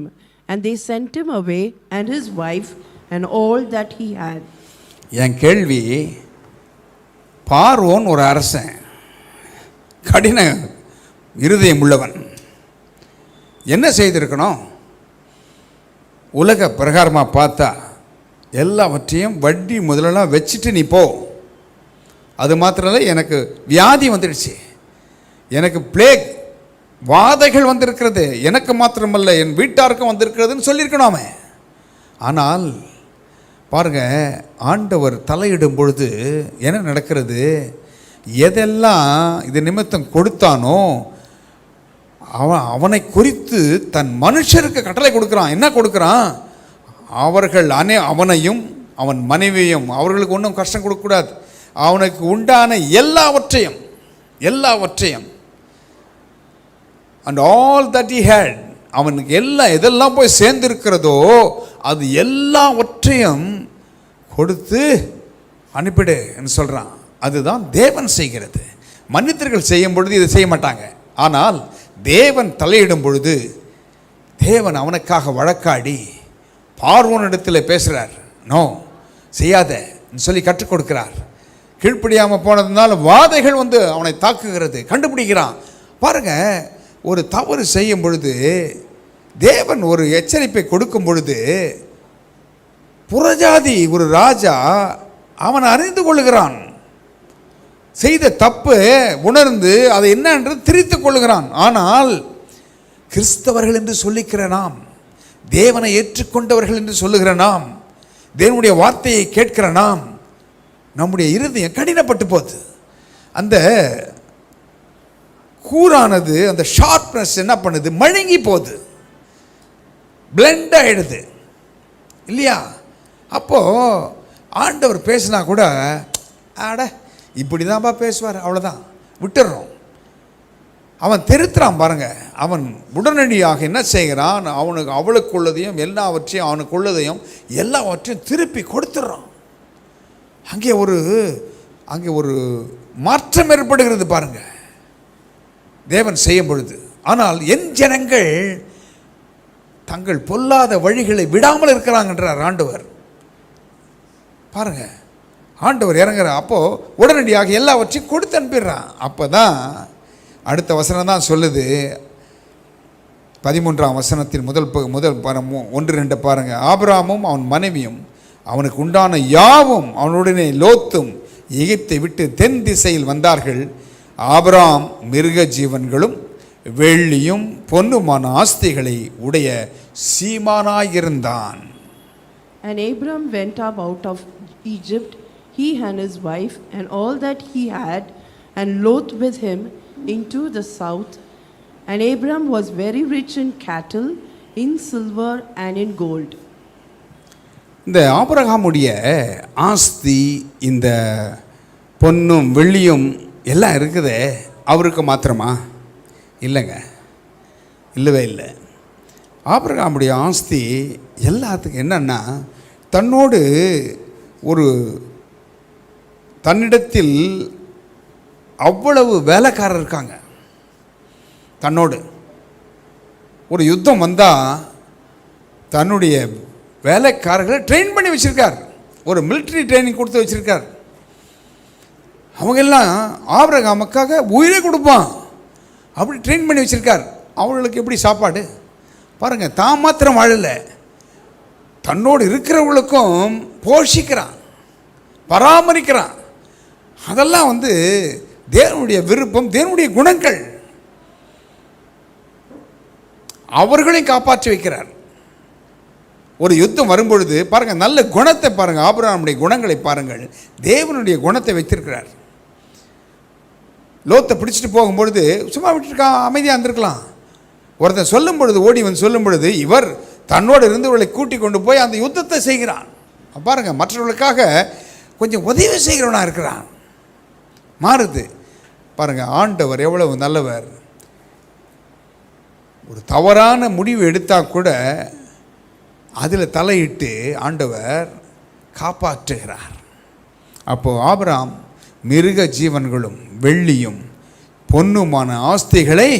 and they sent him away and his wife and all that he had. என் கேள்வி, பார்வோன் ஒரு அரசன், கடின இருதயம் உள்ளவன், என்ன செய்திருக்கணும்? உலக பிரகாரமாக பார்த்தா எல்லாவற்றையும் வட்டி முதலெல்லாம் வச்சுட்டு நீ போ. அது மாத்திரம் இல்லை, எனக்கு வியாதி வந்துடுச்சு, எனக்கு பிளேக் வாதைகள் வந்திருக்கிறது, எனக்கு மாத்திரமல்ல என் வீட்டாருக்கும் வந்திருக்கிறதுன்னு சொல்லியிருக்கணுமே. ஆனால் பாருங்க, ஆண்டவர் தலையிடும் பொழுது என்ன நடக்கிறது? எதெல்லாம் இது நிமித்தம் கொடுத்தானோ அவனை குறித்து தன் மனுஷருக்கு கட்டளை கொடுக்குறான். என்ன கொடுக்குறான்? அவர்கள் அவனையும் அவன் மனைவியும், அவர்களுக்கு ஒன்றும் கஷ்டம் கொடுக்கக்கூடாது, அவனுக்கு உண்டான எல்லாவற்றையும் and all that he had, அவனுக்கு எதெல்லாம் போய் சேர்ந்திருக்கிறதோ அது எல்லாவற்றையும் கொடுத்து அனுப்பிடு என்று சொல்கிறான். அதுதான் தேவன் செய்கிறது. மனிதர்கள் செய்யும் பொழுது இதை செய்ய மாட்டாங்க. ஆனால் தேவன் தலையிடும் பொழுது தேவன் அவனுக்காக வழக்காடி பார்வோனிடத்தில் பேசுகிறார். நோ, செய்யாத சொல்லி கற்றுக் கொடுக்கிறார். கீழ்ப்படியாமல் போனதுனால வாதைகள் வந்து அவனை தாக்குகிறது, கண்டுபிடிக்கிறான். பாருங்க, ஒரு தவறு செய்யும் பொழுது தேவன் ஒரு எச்சரிப்பை கொடுக்கும் பொழுது புறஜாதி ஒரு ராஜா அவன் அறிந்து கொள்ளுகிறான், செய்த தப்பு உணர்ந்து அதை என்ன என்று திரித்துக் கொள்ளுகிறான். ஆனால் கிறிஸ்தவர்கள் என்று சொல்லிக்கிற நாம், தேவனை ஏற்றுக்கொண்டவர்கள் என்று சொல்லுகிற நாம், தேவனுடைய வார்த்தையை கேட்கிற நாம், நம்முடைய இருதயம் கடினப்பட்டு போகுது. அந்த கூரானது, அந்த ஷார்ப்னஸ் என்ன பண்ணுது, மழுங்கி போகுது, பிளெண்ட் ஆகிடுது இல்லையா? அப்போது ஆண்டவர் பேசினா கூட ஆட இப்படி தான்ப்பா பேசுவார், அவ்வளோதான் விட்டுடுறோம். அவன் திருத்துறான் பாருங்க. அவன் உடனடியாக என்ன செய்கிறான், அவளுக்கு உள்ளதையும் எல்லாவற்றையும் அவனுக்கு உள்ளதையும் எல்லாவற்றையும் திருப்பி கொடுத்துட்றான். அங்கே ஒரு மாற்றம் ஏற்படுகிறது பாருங்க தேவன் செய்யும் பொழுது. ஆனால் என் ஜனங்கள் தங்கள் பொல்லாத வழிகளை விடாமல் இருக்கிறாங்கன்றார் ஆண்டவர். பாருங்க, ஆண்டவர் இறங்குற அப்போ உடனடியாக எல்லாவற்றையும் கொடுத்து அனுப்பிடுறான். அப்போ தான் அடுத்த வசனம் தான் சொல்லுது, 13ஆம் வசனத்தின் முதல் 1-2 பாருங்க. ஆபிரகாமும் அவன் மனைவியும் அவனுக்கு உண்டான யாவும் அவனுடனே லோத்தும் எகிப்தை விட்டு தென் திசையில் வந்தார்கள். ஆபிரகாம் மிருக ஜீவன்களும் வெள்ளியும் பொன்னுமான ஆஸ்திகளை உடைய சீமானாயிருந்தான். And Abram went up out of Egypt, he and his wife, and all that he had, and Lot with him, into the south. And Abram was very rich in cattle, in silver, and in gold. இந்த ஆபிரகாமுடைய ஆஸ்தி, இந்த பொன்னும் வெள்ளியும் எல்லாம் இருக்குதே, அவருக்கு மாத்திரமா? இல்லைங்க, இல்லவே இல்லை. ஆபிரகாமுடைய ஆஸ்தி எல்லாத்துக்கும் என்னன்னா, தன்னோடு தன்னிடத்தில் அவ்வளவு வேலைக்காரர் இருக்காங்க. தன்னோடு ஒரு யுத்தம் வந்தால் தன்னுடைய வேலைக்காரர்களை ட்ரெயின் பண்ணி வச்சுருக்கார், ஒரு மிலிட்ரி ட்ரைனிங் கொடுத்து வச்சுருக்கார். அவங்கெல்லாம் ஆபிரகாமுக்காக உயிரே கொடுப்பான், அப்படி ட்ரெயின் பண்ணி வச்சுருக்கார். அவங்களுக்கு எப்படி சாப்பாடு பாருங்கள். தான் மாத்திரம் வாழலை, தன்னோடு இருக்கிறவங்களுக்கும் போஷிக்கிறான், பராமரிக்கிறான். அதெல்லாம் வந்து தேவனுடைய விருப்பம், தேவனுடைய குணங்கள். அவர்களையும் காப்பாற்றி வைக்கிறார். ஒரு யுத்தம் வரும்பொழுது பாருங்கள், நல்ல குணத்தை பாருங்கள், ஆபிரகாமுடைய குணங்களை பாருங்கள், தேவனுடைய குணத்தை வைத்திருக்கிறார். லோத்தை பிடிச்சிட்டு போகும்பொழுது சும்மா விட்டுருக்கான், அமைதியாக இருந்திருக்கலாம். ஒருத்தன் சொல்லும் பொழுது, ஓடி வந்து சொல்லும் பொழுது, இவர் தன்னோடு இருந்தவர்களை கூட்டி கொண்டு போய் அந்த யுத்தத்தை செய்கிறான். பாருங்கள், மற்றவர்களுக்காக கொஞ்சம் உதவி செய்கிறவனாக இருக்கிறான். மாறுது பாருங்கள், ஆண்டவர் எவ்வளவு நல்லவர். ஒரு தவறான முடிவு எடுத்தால் கூட அதில் தலையிட்டு ஆண்டவர் காப்பாற்றுகிறார். அப்போது ஆபிரகாம் மிருக ஜீவன்களும் வெள்ளியும் பொன்னுமான ஆஸ்திகளை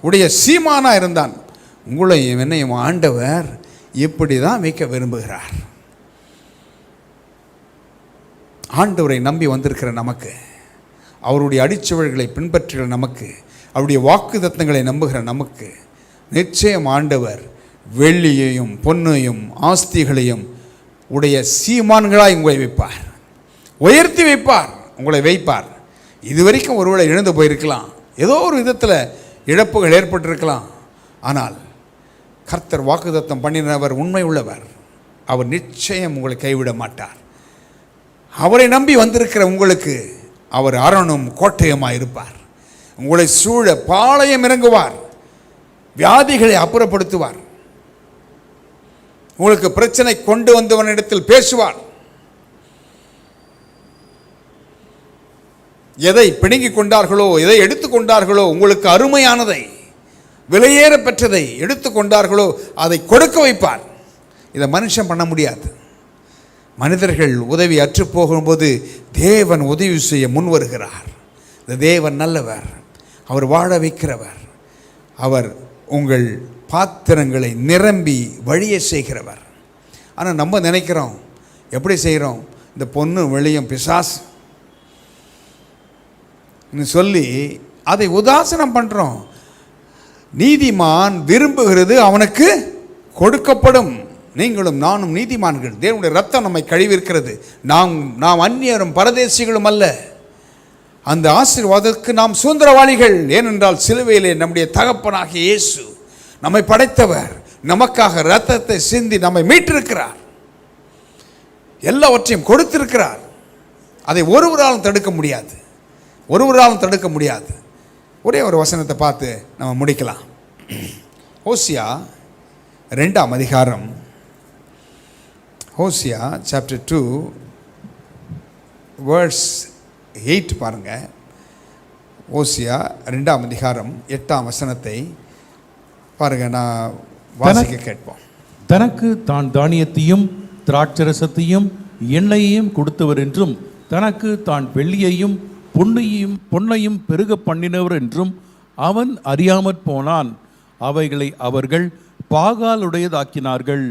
உடைய சீமானாக இருந்தான். உங்களையும் என்னையும் ஆண்டவர் இப்படி தான் வைக்க விரும்புகிறார். ஆண்டவரை நம்பி வந்திருக்கிற நமக்கு, அவருடைய அடிச்சுவடுகளை பின்பற்றுகிற நமக்கு, அவருடைய வாக்குத்தத்தங்களை நம்புகிற நமக்கு நிச்சயம் ஆண்டவர் வெள்ளியையும் பொன்னையும் ஆஸ்திகளையும் உடைய சீமான்களாய் உங்களை வைப்பார், உயர்த்தி வைப்பார், உங்களை வைப்பார். இதுவரைக்கும் ஒருவேளை இழந்து போயிருக்கலாம், ஏதோ ஒரு விதத்தில் இழப்புகள் ஏற்பட்டிருக்கலாம். ஆனால் கர்த்தர் வாக்குத்தத்தம் பண்ணினவர் உண்மை உள்ளவர். அவர் நிச்சயம் உங்களை கைவிட மாட்டார். அவரை நம்பி வந்திருக்கிற உங்களுக்கு அவர் அரணும் கோட்டையுமாய் இருப்பார். உங்களை சூழ பாளையம் இறங்குவார், வியாதிகளை அப்புறப்படுத்துவார், உங்களுக்கு பிரச்சனை கொண்டு வந்தவனிடத்தில் பேசுவார். எதை பிடுங்கிக் கொண்டார்களோ, எதை எடுத்துக்கொண்டார்களோ, உங்களுக்கு அருமையானதை, விலையேற பெற்றதை எடுத்துக்கொண்டார்களோ அதை கொடுக்க வைப்பார். இதை மனுஷன் பண்ண முடியாது. மனிதர்கள் உதவி அற்று போகும்போது தேவன் உதவி செய்ய முன் வருகிறார். இந்த தேவன் நல்லவர், அவர் வாழ வைக்கிறவர், அவர் உங்கள் பாத்திரங்களை நிரம்பி வழிய செய்கிறவர். ஆனால் நம்ம நினைக்கிறோம், எப்படி செய்கிறோம்? இந்த பொண்ணு வெளியும் பிசாசு சொல்லி அதை உதாசனம் பண்ணுறோம். நீதிமான் விரும்புகிறது அவனுக்கு கொடுக்கப்படும். நீங்களும் நானும் நீதிமான்கள். தேவனுடைய ரத்தம் நம்மை கழுவிருக்கிறது. நாம் அந்நியரும் பரதேசிகளும் அல்ல. அந்த ஆசீர்வாதத்துக்கு நாம் சுதந்திரவாளிகள். ஏனென்றால் சிலுவையிலே நம்முடைய தகப்பனாகிய இயேசு நம்மை படைத்தவர், நமக்காக ரத்தத்தை சிந்தி நம்மை மீட்டிருக்கிறார், எல்லாவற்றையும் கொடுத்திருக்கிறார். அதை ஒருவராலும் தடுக்க முடியாது, ஒருவராலும் தடுக்க முடியாது. ஒரே ஒரு வசனத்தை பார்த்து நம்ம முடிக்கலாம். ஓசியா 2ஆம் அதிகாரம், ஓசியா சாப்டர் 2 வேர்ஸ் 8 பாருங்க. ஓசியா 2ஆம் அதிகாரம் 8ஆம் வசனத்தை பாருங்க. நான் வாசிக்க கேட்போம். தனக்கு தான் தானியத்தையும் திராட்சரசத்தையும் எண்ணெயையும் கொடுத்தவர் என்றும், தனக்கு தான் வெள்ளியையும் பொன்னையும் பெருக பண்ணினவர் என்றும் அவன் அறியாமற் போனான். அவைகளை அவர்கள் பாகாலுடையதாக்கினார்கள்.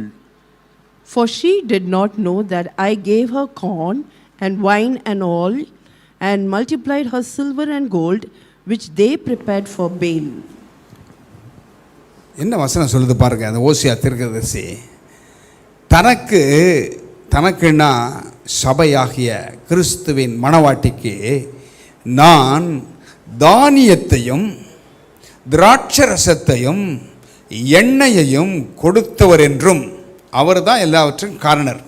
For she did not know that I gave her corn and wine and oil, and multiplied her silver and gold, which they prepared for Baal. என்ன வசனம் சொல்லுது பாருங்க. அந்த ஓசியா தீர்க்கதரிசி தனக்குன்னா சபையாகிய கிறிஸ்துவின் மணவாட்டிக்கு நான் தானியத்தையும் திராட்சரசத்தையும் எண்ணெயையும் கொடுத்தவர் என்றும், அவர் தான் எல்லாவற்றும் காரணர்.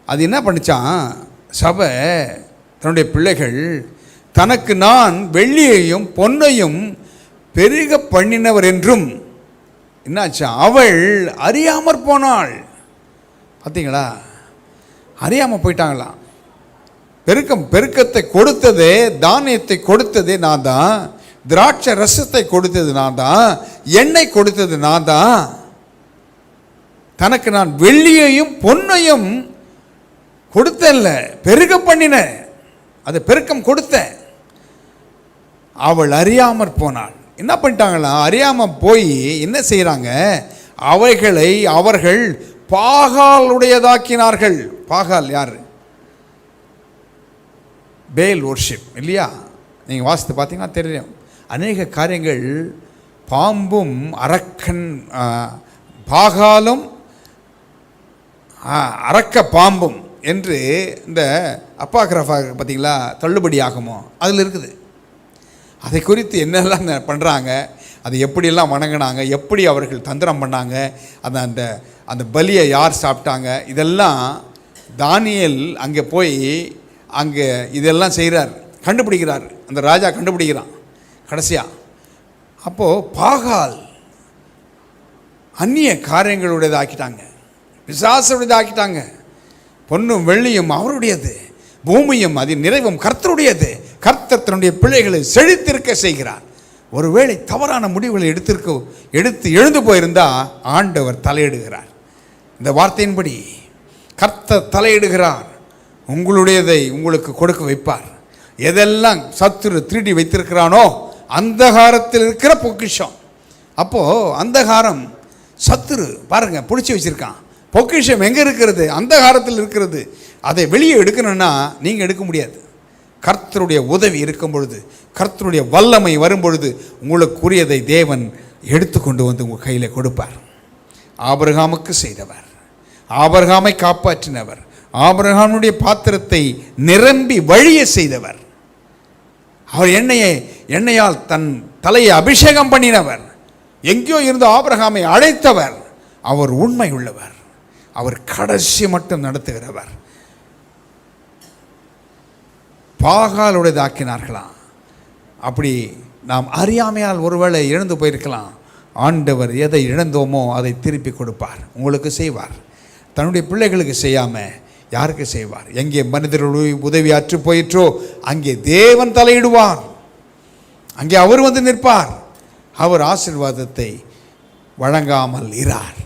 அது என்ன பண்ணிச்சான்? சபை தன்னுடைய பிள்ளைகள் தனக்கு நான் வெள்ளியையும் பொன்னையும் பெருக பண்ணினவர் என்றும், என்னாச்சா? அவள் அறியாமற் போனாள். பார்த்தீங்களா? அறியாமல் போயிட்டாங்களாம். பெருக்கத்தை கொடுத்ததே, தானியத்தை கொடுத்ததே நான் தான், திராட்சை ரசத்தை கொடுத்தது நான் தான், எண்ணெய் கொடுத்தது நான் தான். தனக்கு நான் வெள்ளியையும் பொன்னையும் கொடுத்தல்ல, பெருக பண்ணின, அது பெருக்கம் கொடுத்த. அவள் அறியாமற் போனாள். என்ன பண்ணிட்டாங்களா? அறியாமல் போய் என்ன செய்கிறாங்க? அவைகளை அவர்கள் பாகாலுடையதாக்கினார்கள். பாகால் யார்? பேல் வொர்ஷிப் இல்லையா? நீங்கள் வாசித்து பார்த்தீங்கன்னா தெரியும். அநேக காரியங்கள் பாம்பும் அரக்கன் பாகாலும் அரக்க பாம்பும் என்று இந்த அப்பாகிராஃபா பார்த்தீங்களா, தள்ளுபடி ஆகுமோ அதில் இருக்குது. அதை குறித்து என்னெல்லாம் பண்ணுறாங்க, அதை எப்படியெல்லாம் வணங்கினாங்க, எப்படி அவர்கள் தந்திரம் பண்ணாங்க, அந்த அந்த பலியை யார் சாப்பிட்டாங்க, இதெல்லாம் தானியேல் அங்கே போய் அங்கே இதெல்லாம் செய்கிறார், கண்டுபிடிக்கிறார். அந்த ராஜா கண்டுபிடிக்கிறான் கடைசியாக. அப்போது பாகால் அந்நிய காரியங்களுடையதாக்கிட்டாங்க, பிசாசுடையதாக்கிட்டாங்க. பொன்னும் வெள்ளியும் அவருடையது, பூமியும் அதன் நிறைவும் கர்த்தருடையது. கர்த்தர் தன்னுடைய பிள்ளைகளை செழித்திருக்க செய்கிறார். ஒருவேளை தவறான முடிவுகளை எடுத்து எழுந்து போயிருந்தால் ஆண்டவர் தலையிடுகிறார். இந்த வார்த்தையின்படி கர்த்தர் தலையிடுகிறார். உங்களுடையதை உங்களுக்கு கொடுக்க வைப்பார். எதெல்லாம் சத்துரு திருடி வைத்திருக்கிறானோ அந்தகாரத்தில் இருக்கிற பொக்கிஷம். அப்போது அந்தகாரம் சத்துரு பாருங்க பிடிச்சி வச்சிருக்கான். பொக்கிஷம் எங்கே இருக்கிறது? அந்தகாரத்தில் இருக்கிறது. அதை வெளியே எடுக்கணும்னா நீங்கள் எடுக்க முடியாது. கர்த்தருடைய உதவி இருக்கும் பொழுது, கர்த்தருடைய வல்லமை வரும் பொழுது உங்களுக்குரியதை தேவன் எடுத்து கொண்டு வந்து உங்கள் கையில் கொடுப்பார். ஆபிரகாமுக்கு செய்தவர், ஆபிரகாமை காப்பாற்றினவர், ஆபிரகாமுடைய பாத்திரத்தை நிரம்பி வழிய செய்தவர், அவர் எண்ணெயால் தன் தலையை அபிஷேகம் பண்ணினவர், எங்கேயோ இருந்து ஆபிரகாமை அழைத்தவர், அவர் உண்மை உள்ளவர், அவர் கடைசி மட்டும் நடத்துகிறவர். பாகாலுடையதாக்கினார்களாம். அப்படி நாம் அறியாமையால் ஒருவேளை இழந்து போயிருக்கலாம். ஆண்டவர் எதை இழந்தோமோ அதை திருப்பி கொடுப்பார், உங்களுக்கு செய்வார். தன்னுடைய பிள்ளைகளுக்கு செய்யாமல் யாருக்கு செய்வார்? எங்கே மனிதர்களுடைய உதவி அற்று போயிற்றோ அங்கே தேவன் தலையிடுவார், அங்கே அவர் வந்து நிற்பார். அவர் ஆசீர்வாதத்தை வழங்காமல் இரார்.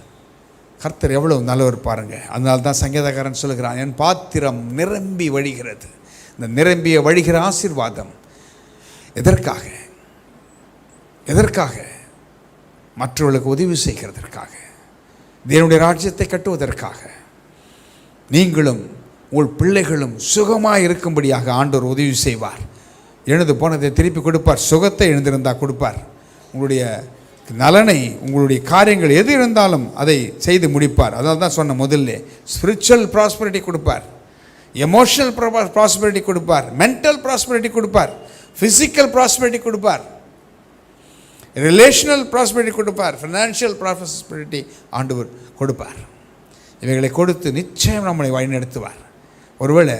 கர்த்தர் எவ்வளவு நல்லவர் பாருங்க. அதனால தான் சங்கீதக்காரன் சொல்லுகிறான், என் பாத்திரம் நிரம்பி வழிகிறது. இந்த நிரம்பிய வழிகிற ஆசீர்வாதம் எதற்காக? மற்றவர்களுக்கு உதவி செய்கிறதற்காக, தேவனுடைய ராஜ்யத்தை கட்டுவதற்காக. நீங்களும் உங்கள் பிள்ளைகளும் சுகமாக இருக்கும்படியாக ஆண்டவர் உதவி செய்வார். எழுந்து போனதை திருப்பி கொடுப்பார். சுகத்தை எழுந்திருந்தால் கொடுப்பார். உங்களுடைய நலனை, உங்களுடைய காரியங்கள் எது இருந்தாலும் அதை செய்து முடிப்பார். அதனால தான் சொன்ன முதல்ல ஸ்பிரிச்சுவல் ப்ராஸ்பரிட்டி கொடுப்பார், எமோஷனல் ப்ராஸ்பரிட்டி கொடுப்பார், மென்டல் ப்ராஸ்பரிட்டி கொடுப்பார், ஃபிசிக்கல் ப்ராஸ்பரிட்டி கொடுப்பார், ரிலேஷனல் ப்ராஸ்பரிட்டி கொடுப்பார், ஃபினான்ஷியல் ப்ராஸ்பரிட்டி ஆண்டவர் கொடுப்பார். இவைகளை கொடுத்து நிச்சயம் நம்மளை வழிநடத்துவார். ஒருவேளை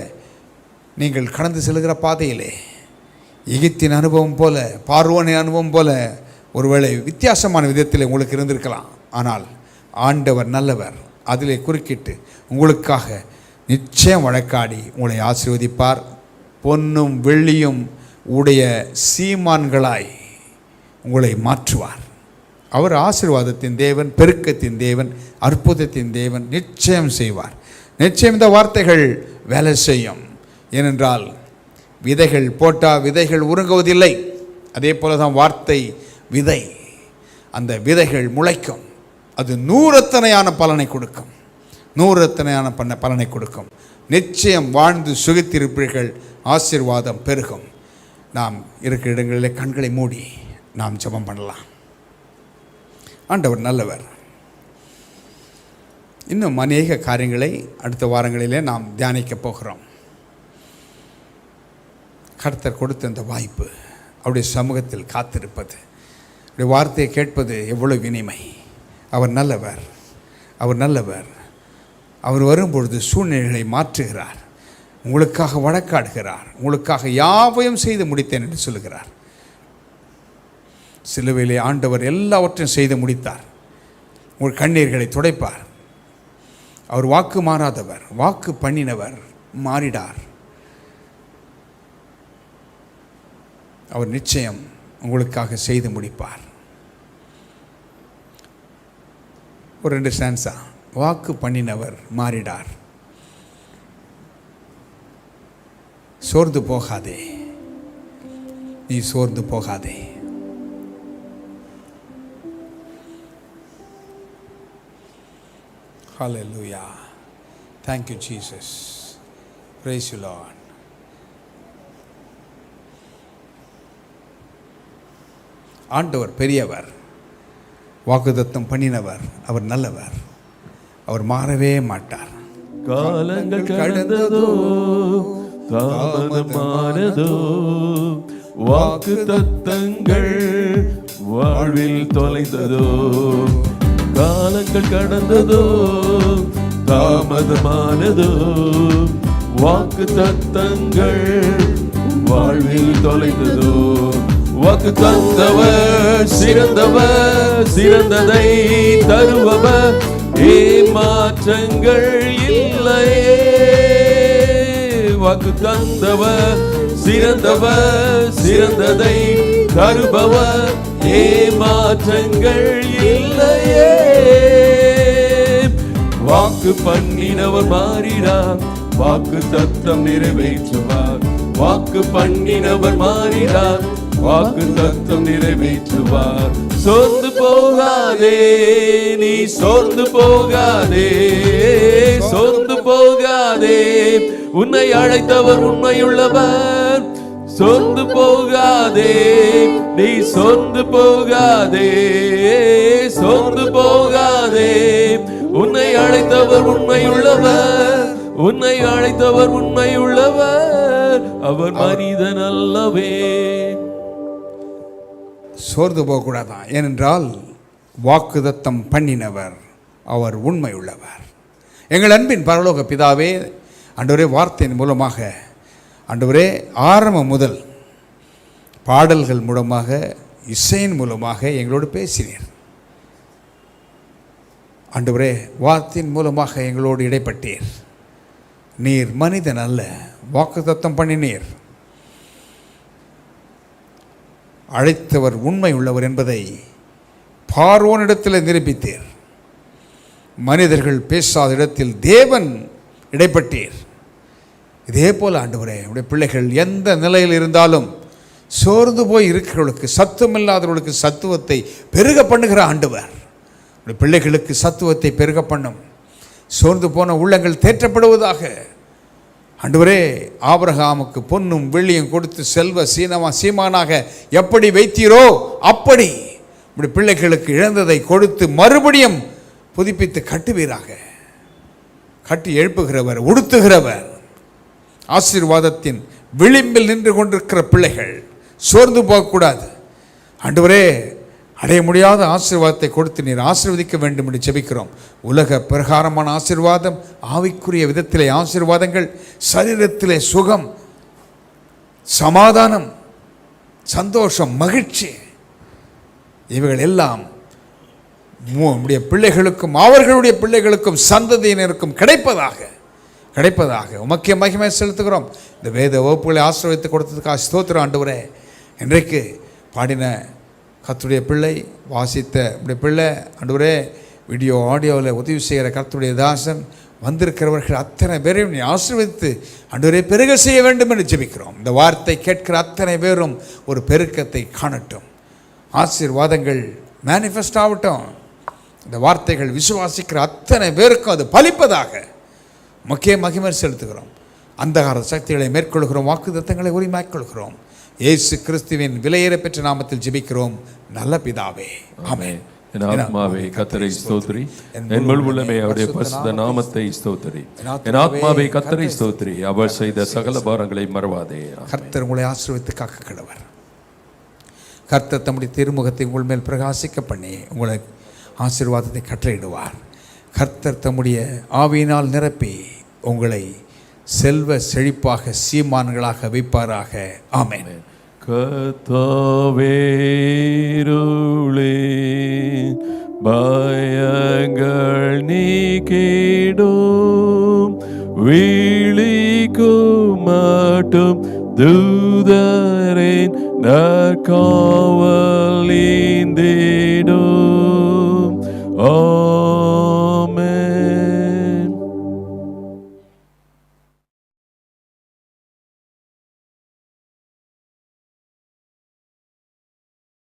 நீங்கள் கடந்து செல்கிற பாதையிலே எகிப்தின் அனுபவம் போல, பார்வோனின் அனுபவம் போல ஒருவேளை வித்தியாசமான விதத்தில் உங்களுக்கு இருந்திருக்கலாம். ஆனால் ஆண்டவர் நல்லவர். அதிலே குறுக்கிட்டு உங்களுக்காக நிச்சயம் வழக்காடி உங்களை ஆசீர்வதிப்பார். பொன்னும் வெள்ளியும் உடைய சீமான்களாய் உங்களை மாற்றுவார். அவர் ஆசீர்வாதத்தின் தேவன், பெருக்கத்தின் தேவன், அற்புதத்தின் தேவன். நிச்சயம் செய்வார். நிச்சயம் இந்த வார்த்தைகள் வேலை செய்யும். ஏனென்றால் விதைகள் போட்டால் விதைகள் உருங்குவதில்லை. அதே போல தான் வார்த்தை விதை. அந்த விதைகள் முளைக்கும். அது நூறத்தனையான பலனை கொடுக்கும். நூறத்தனையான பலனை கொடுக்கும். நிச்சயம் வாழ்ந்து சுகித்திருப்பீர்கள். ஆசீர்வாதம் பெருகும். நாம் இருக்கிற இடங்களிலே கண்களை மூடி நாம் ஜெபம் பண்ணலாம். ஆண்டவர் நல்லவர். இன்னும் அநேக காரியங்களை அடுத்த வாரங்களிலே நாம் தியானிக்க போகிறோம். கர்த்தர் கொடுத்த இந்த வாய்ப்பு, அவருடைய சமூகத்தில் காத்திருப்பது, அவருடைய வார்த்தையை கேட்பது எவ்வளவு இனிமை. அவர் நல்லவர். அவர் நல்லவர். அவர் வரும்பொழுது சூழ்நிலைகளை மாற்றுகிறார். உங்களுக்காக வழக்காடுகிறார். உங்களுக்காக யாவையும் செய்து முடித்தேன் என்று சொல்லுகிறார். சிலுவையிலே ஆண்டவர் எல்லாவற்றையும் செய்து முடித்தார். உங்கள் கண்ணீர்களை துடைப்பார். அவர் வாக்கு மாறாதவர். வாக்கு பண்ணினவர் மாறிடார். அவர் நிச்சயம் உங்களுக்காக செய்து முடிப்பார். ஒரு 2 ஸ்டான்ஸா. வாக்கு பண்ணினவர் மாறிடார். சோர்ந்து போகாதே, நீ சோர்ந்து போகாதே. Hallelujah. Thank you, Jesus. Praise you, Lord. ஆண்டவர் பெரியவர், வாக்குத்தத்தம் பண்ணினவர், அவர் நல்லவர், அவர் மாறவே மாட்டார். காலங்கள் கடந்ததோ, தாமதமானதோ, வாக்கு தத்தங்கள் வாழ்வில் தொலைந்ததோ. காலங்கள் கடந்ததோ, தாமதமானதோ, வாக்கு தத்தங்கள் வாழ்வில் தொலைந்ததோ. வாக்கு தந்தவர் சிறந்தவர், சிறந்ததை தருபவர், ஏமாற்றங்கள் இல்லையே. வாக்கு தந்தவர் சிறந்தவர், சிறந்ததை தருபவர், ஏமாற்றங்கள் இல்லையே. வாக்கு பண்ணினவர் மாறிடார், வாக்கு தத்தம் நிறைவேற்றுவார். வாக்கு பண்ணினவர் மாறிடார், வாக்கு தத்தம் நிறைவேற்றுவார். சோர்ந்து போகாதே, நீ சோர்ந்து போகாதே, சோர்ந்து போகாதே. உன்னை அழைத்தவர் உண்மையுள்ளவர். சோர்ந்து போகாதே, நீ சோர்ந்து போகாதே, சோர்ந்து போகாதே. உன்னை அழைத்தவர் உண்மையுள்ளவர், உன்னை அழைத்தவர் உண்மையுள்ளவர். அவர் மனிதன் அல்லவே. சோர்ந்து போகக்கூடாதான். ஏனென்றால் வாக்குத்தத்தம் பண்ணினவர் அவர் உண்மை உள்ளவர். எங்கள் அன்பின் பரலோக பிதாவே, ஆண்டவரே, வார்த்தையின் மூலமாக ஆண்டவரே ஆரம்பம் முதல் பாடல்கள் மூலமாக, இசையின் மூலமாக எங்களோடு பேசினீர். ஆண்டவரே, வார்த்தையின் மூலமாக எங்களோடு இடைப்பட்டீர். நீர் மனிதன் அல்ல, வாக்குத்தத்தம் பண்ணினீர். அழைத்தவர் உண்மை உள்ளவர் என்பதை பார்வோனிடத்தில் நிரூபித்தீர். மனிதர்கள் பேசாத இடத்தில் தேவன் இடைப்பட்டீர். இதே போல் ஆண்டவரே, உடைய பிள்ளைகள் எந்த நிலையில் இருந்தாலும் சோர்ந்து போய் இருக்கிறவர்களுக்கு, சத்துவமில்லாதவர்களுக்கு சத்துவத்தை பெருக பண்ணுகிற ஆண்டவர். உடைய பிள்ளைகளுக்கு சத்துவத்தை பெருக பண்ணும். சோர்ந்து போன உள்ளங்கள் தேற்றப்படுவதாக. ஆண்டவரே, ஆபிரகாமுக்கு பொன்னும் வெள்ளியும் கொடுத்து செல்வ சீமானாக எப்படி வைத்தீரோ அப்படி இப்படி பிள்ளைகளுக்கு இழந்ததை கொடுத்து மறுபடியும் புதுப்பித்து கட்டுவீராக. கட்டி எழுப்புகிறவர், உடுத்துகிறவர். ஆசீர்வாதத்தின் விளிம்பில் நின்று கொண்டிருக்கிற பிள்ளைகள் சோர்ந்து போகக்கூடாது. ஆண்டவரே, அடைய முடியாத ஆசீர்வாதத்தை கொடுத்து நீர் ஆசீர்வதிக்க வேண்டும் என்று ஜெபிக்கிறோம். உலக பிரகாரமான ஆசீர்வாதம், ஆவிக்குரிய விதத்திலே ஆசீர்வாதங்கள், சரீரத்திலே சுகம், சமாதானம், சந்தோஷம், மகிழ்ச்சி, இவைகள் எல்லாம் நம்முடைய பிள்ளைகளுக்கும் அவர்களுடைய பிள்ளைகளுக்கும் சந்ததியினருக்கும் கிடைப்பதாக உமக்கே மகிமை செலுத்துகிறோம். இந்த வேத வகுப்புகளை ஆசீர்வதித்து கொடுத்ததுக்காக ஸ்தோத்திரம் ஆண்டவரே. இன்றைக்கு பாடின கர்த்தருடைய பிள்ளை, வாசித்த இப்படி பிள்ளை ஆண்டவரே, வீடியோ ஆடியோவில் உதவி செய்கிற கர்த்தருடைய தாசன், வந்திருக்கிறவர்கள் அத்தனை பேரையும் நீ ஆசீர்வதித்து ஆண்டவரே பெருக செய்ய வேண்டும் என்று ஜெபிக்கிறோம். இந்த வார்த்தை கேட்கிற அத்தனை பேரும் ஒரு பெருக்கத்தை காணட்டும். ஆசீர்வாதங்கள் மேனிஃபெஸ்ட் ஆகட்டும். இந்த வார்த்தைகள் விசுவாசிக்கிற அத்தனை பேருக்கும் அது பலிப்பதாக முக்கிய மகிமை செலுத்துகிறோம். அந்தகார சக்திகளை மேற்கொள்கிறோம். வாக்குத்தத்தங்களை உரிமைக்கொள்கிறோம். இயேசு கிறிஸ்துவின் விலையேற பெற்ற நாமத்தில் ஜெபிக்கிறோம் நல்ல பிதாவே, ஆமென். என் ஆத்மாவே கர்த்தரை ஸ்தோத்திரி, என் முழு உள்ளமே அவருடைய பரிசுத்த நாமத்தை ஸ்தோத்திரி. என் ஆத்மாவே கர்த்தரை ஸ்தோத்திரி, அவர் செய்த சகல பாரங்களை மறவாதே. கர்த்தர் உங்களை ஆசீர்வதித்து காக்க கடவர். கர்த்தர் தம்முடைய திருமுகத்தை உங்கள் மேல் பிரகாசிக்க பண்ணி உங்களை ஆசீர்வாதத்தை கட்டளையிடுவார். கர்த்தர் தம்முடைய ஆவியினால் நிரப்பி உங்களை செல்வ செழிப்பாக சீமான்களாக வைப்பாராக. ஆமென். கர்த்தாவேருளே பயங்கள் நீக்கிடும், விழிக்கும் மட்டும் தூதரின் நற்காவல்